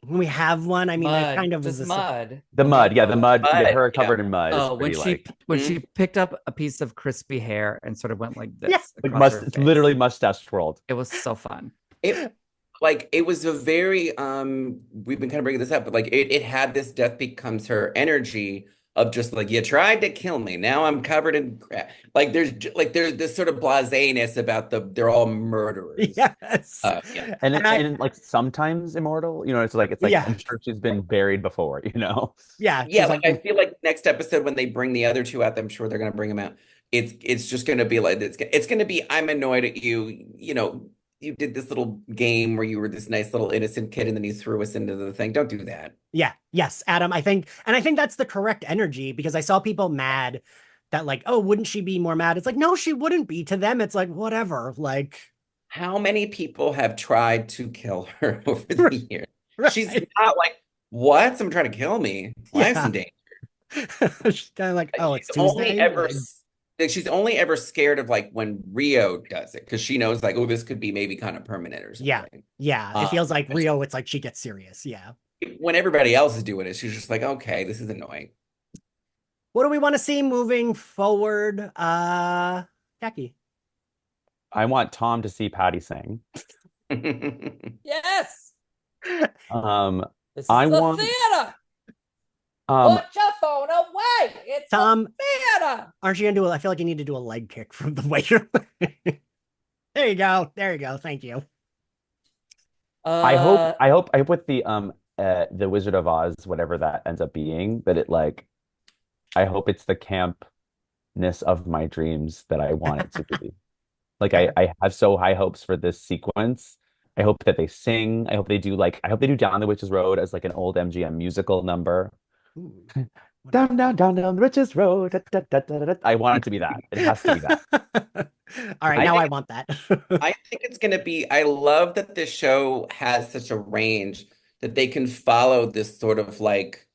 We have one. I mean, that mud, kind of was just mud. The mud, yeah, the mud, Mud, her yeah. covered in mud is Oh, pretty like when she picked up a piece of crispy hair and sort of went like Yeah. this across her it's face. literally mustache twirled. It was so fun. It was a very we've been kind of bringing this up, but like it had this death becomes her energy of just like you tried to kill me, now I'm covered in crap. There's this sort of blaseness about they're all murderers. Yes. Yeah. And like sometimes immortal, it's like Yeah. I'm sure she's been buried before, Yeah. Yeah, She's like I feel like next episode when they bring the other two out, I'm sure they're gonna bring them out. It's just gonna be like it's gonna be I'm annoyed at you, you did this little game where you were this nice little innocent kid and then you threw us into the thing. Don't do that. Yeah, yes, Adam. I think that's the correct energy because I saw people mad that like, oh, wouldn't she be more mad? It's like, no, she wouldn't be. To them, it's like, whatever. Like, How many people have tried to kill her over the years? right. She's not like, what? Someone trying to kill me. Life's Yeah. in danger. She's kind of like, oh, it's She's only Tuesday. ever she's only ever scared of like when Rio does it because she knows like, oh, this could be maybe kind of permanent or Yeah, something. yeah. It feels like Rio. It's like she gets serious. Yeah. When everybody else is doing it, she's just like, okay, this is annoying. What do we want to see moving forward? Jackie. I want Tom to see Patty sing. Yes. This is I the want theater. um Put your phone away. It's Tom, theater. aren't you gonna do? I feel like you need to do a leg kick from the waiter. There you go. There you go. Thank you. I hope with the Wizard of Oz, whatever that ends up being, that it like I hope it's the campness of my dreams that I want it to be. Like I have so high hopes for this sequence. I hope that they sing. I hope they do Down the Witch's Road as like an old MGM musical number. Ooh, Down, down, down, down the Witch's Road. Da, da, da, da, da. I want it to be that. It has to be that. All right, now I want that. I think it's going to be, I love that this show has such a range that they can follow this sort of like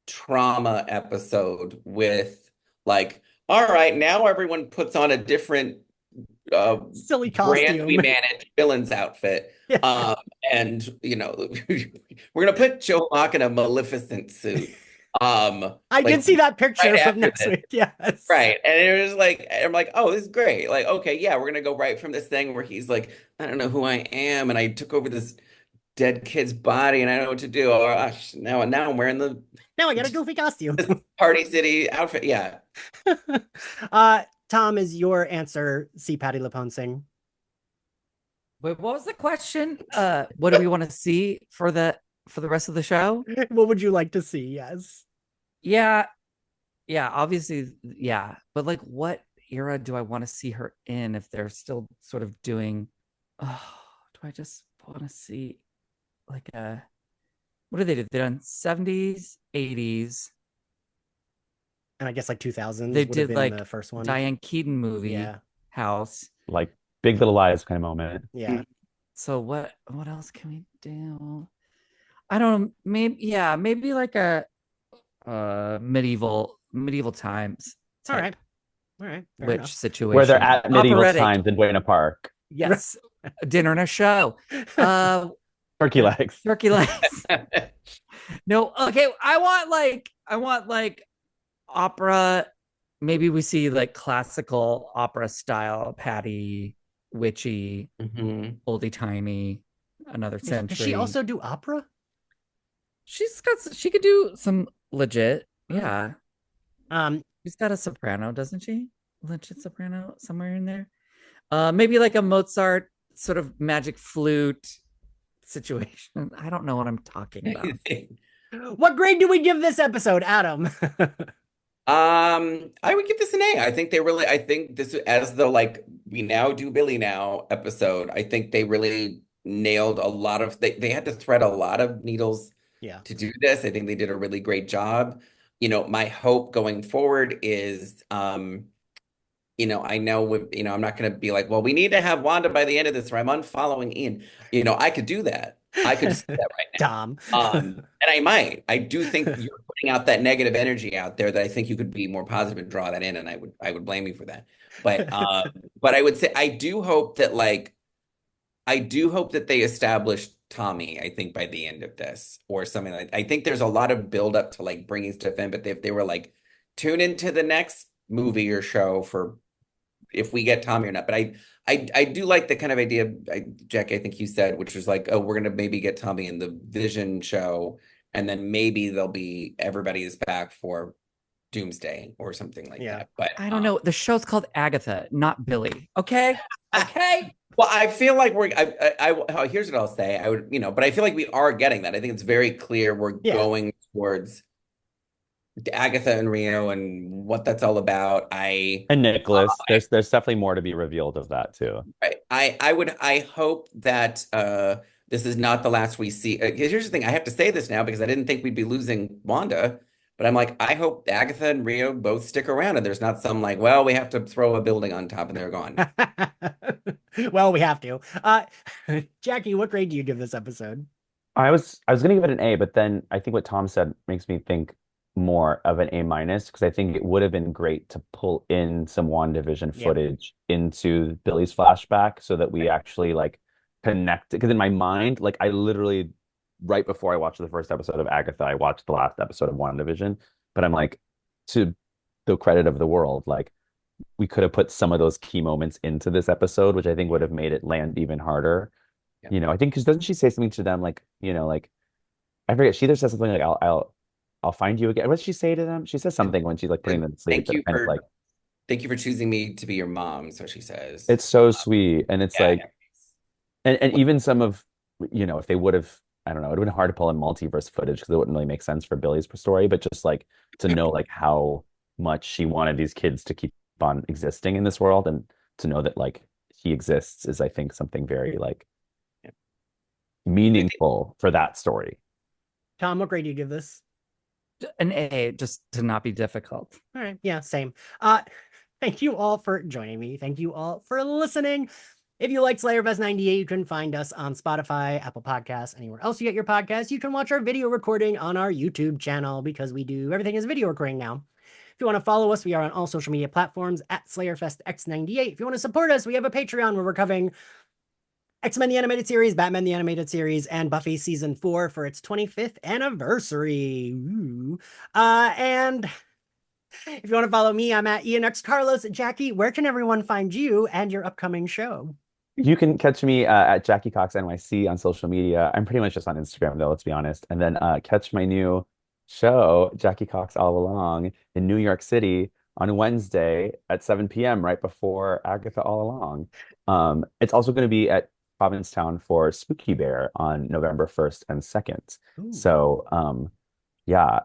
trauma episode with like, all right, now everyone puts on a different Silly brand we costume. manage villain's outfit. Yeah. And we're gonna put Joe Locke in a Maleficent suit. I did see that picture right from after next this. week. Yes. Right. And it was like, I'm like, oh, this is great. Like, okay, yeah, we're gonna go right from this thing where he's like, I don't know who I am, and I took over this dead kid's body and I don't know what to do. Oh, gosh, now I'm wearing the Now I got a goofy costume. Party City outfit. Yeah. Tom, is your answer see Patty LuPone sing? Wait, what was the question? What do we want to see for the rest of the show? What would you like to see? Yes. Yeah, yeah, obviously, yeah. But like, what era do I want to see her in if they're still sort of doing? Oh, do I just want to see like a what do they do? They've done 70s, 80s. And I guess like 2000s They would have did been like the first one. Diane Keaton movie, Yeah. House. Like Big Little Lies kind of moment. Yeah. So what else can we do? I don't know. Maybe like a medieval times All type right. All right. Fair witch enough. situation. Where they're at medieval Operatic. times in Buena Park. Yes. A dinner and a show. Turkey legs. Turkey legs. No, okay. I want like opera. Maybe we see like classical opera style Patty, witchy, Mhm. oldie timey, another century. Does she also do opera? She could do some legit. Yeah. Um, She's got a soprano, doesn't she? Legit soprano somewhere in there. Maybe like a Mozart sort of magic flute situation. I don't know what I'm talking about. what grade do we give this episode, Adam? I would give this an A. I think this as the like we now do Billy now episode. I think they really nailed a lot of they had to thread a lot of needles Yeah. to do this. I think they did a really great job. My hope going forward is I know I'm not going to be like, well, we need to have Wanda by the end of this, or I'm unfollowing Ian. I could do that. I could just do that right now. Tom. And I might. I do think you're putting out that negative energy out there that I think you could be more positive and draw that in, and I would blame you for that. But I would say I do hope that they establish Tommy, I think by the end of this or something like I think there's a lot of build up to like bringing stuff in, but if they were like tune into the next movie or show for if we get Tommy or not. But I do like the kind of idea, Jack, I think you said, which was like, oh, we're gonna maybe get Tommy in the Vision show, and then maybe there'll be everybody is back for Doomsday or something like that. But I don't know. The show's called Agatha, not Billy. Okay. Okay. Well, I feel like here's what I'll say. I would, but I feel like we are getting that. I think it's very clear we're going towards Agatha and Rio and what that's all about. And Nicholas, there's definitely more to be revealed of that too. Right. I hope that this is not the last we see. Here's the thing. I have to say this now because I didn't think we'd be losing Wanda, but I'm like, I hope Agatha and Rio both stick around and there's not some like, well, we have to throw a building on top and they're gone. Well, we have to. Jackie, what grade do you give this episode? I was gonna give it an A, but then I think what Tom said makes me think more of an A minus because I think it would have been great to pull in some WandaVision footage into Billy's flashback so that we actually like connect it. Because in my mind, like I literally right before I watched the first episode of Agatha, I watched the last episode of WandaVision. But I'm like, to the credit of the world, like we could have put some of those key moments into this episode, which I think would have made it land even harder. Yeah. I think because doesn't she say something to them like, like I forget, she either says something like I'll find you again. What does she say to them? She says something when she's like putting them to sleep. Thank you for choosing me to be your mom. So she says. It's so sweet. And it's and even some of, if they would have, I don't know, it would have been hard to pull in multiverse footage because it wouldn't really make sense for Billy's story, but just like to know like how much she wanted these kids to keep on existing in this world and to know that like he exists is, I think, something very like meaningful for that story. Tom, what grade do you give this? An A, just to not be difficult. All right. Yeah, same. Thank you all for joining me. Thank you all for listening. If you like Slayerfest 98, you can find us on Spotify, Apple Podcasts, anywhere else you get your podcasts. You can watch our video recording on our YouTube channel because we do everything as video recording now. If you want to follow us, we are on all social media platforms at SlayerFestX98. If you want to support us, we have a Patreon where we're covering X-Men the Animated Series, Batman the Animated Series, and Buffy Season 4 for its 25th anniversary. Ooh. And if you want to follow me, I'm at ENX Carlos. Jackie, where can everyone find you and your upcoming show? You can catch me at Jackie Cox NYC on social media. I'm pretty much just on Instagram though, let's be honest. And then catch my new show, Jackie Cox All Along, in New York City on Wednesday at 7 p.m. right before Agatha All Along. It's also going to be at Provincetown for Spooky Bear on November 1st and 2nd. Ooh. So yeah,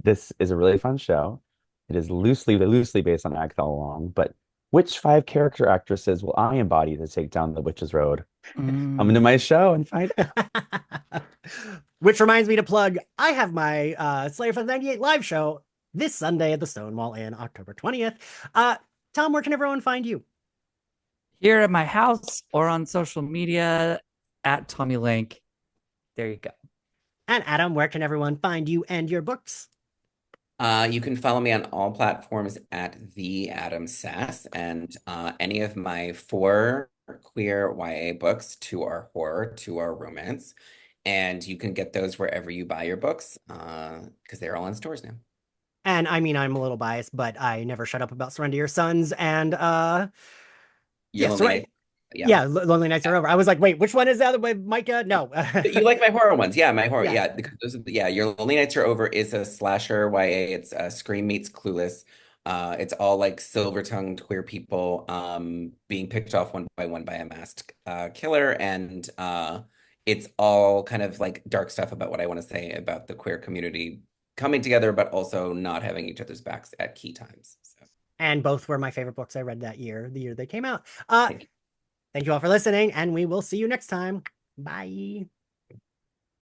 this is a really fun show. It is loosely based on Agatha All Along, but which five character actresses will I embody to take down the witch's road? Come into my show and find out. Which reminds me to plug, I have my Slayerfest 98 live show this Sunday at the Stonewall Inn, October 20th. Tom, where can everyone find you? Here at my house or on social media at Tommy Lenk. There you go. And Adam, where can everyone find you and your books? You can follow me on all platforms at the Adam Sass, and any of my 4 queer YA books, 2 are horror, 2 are romance, and you can get those wherever you buy your books, because they're all in stores now. And I mean, I'm a little biased, but I never shut up about Surrender Your Sons and Your yes, Lonely right. Nights. Yeah, Lonely Nights Are Over. I was like, wait, which one is the other one, Micah? No. You like my horror ones? Yeah, my horror. Yeah. Yeah, because Your Lonely Nights Are Over is a slasher YA. It's Scream meets Clueless. It's all like silver-tongued queer people being picked off one by a masked killer, and it's all kind of like dark stuff about what I want to say about the queer community coming together, but also not having each other's backs at key times. So, And both were my favorite books I read that year, the year they came out. thank you. Thank you all for listening, and we will see you next time. Bye.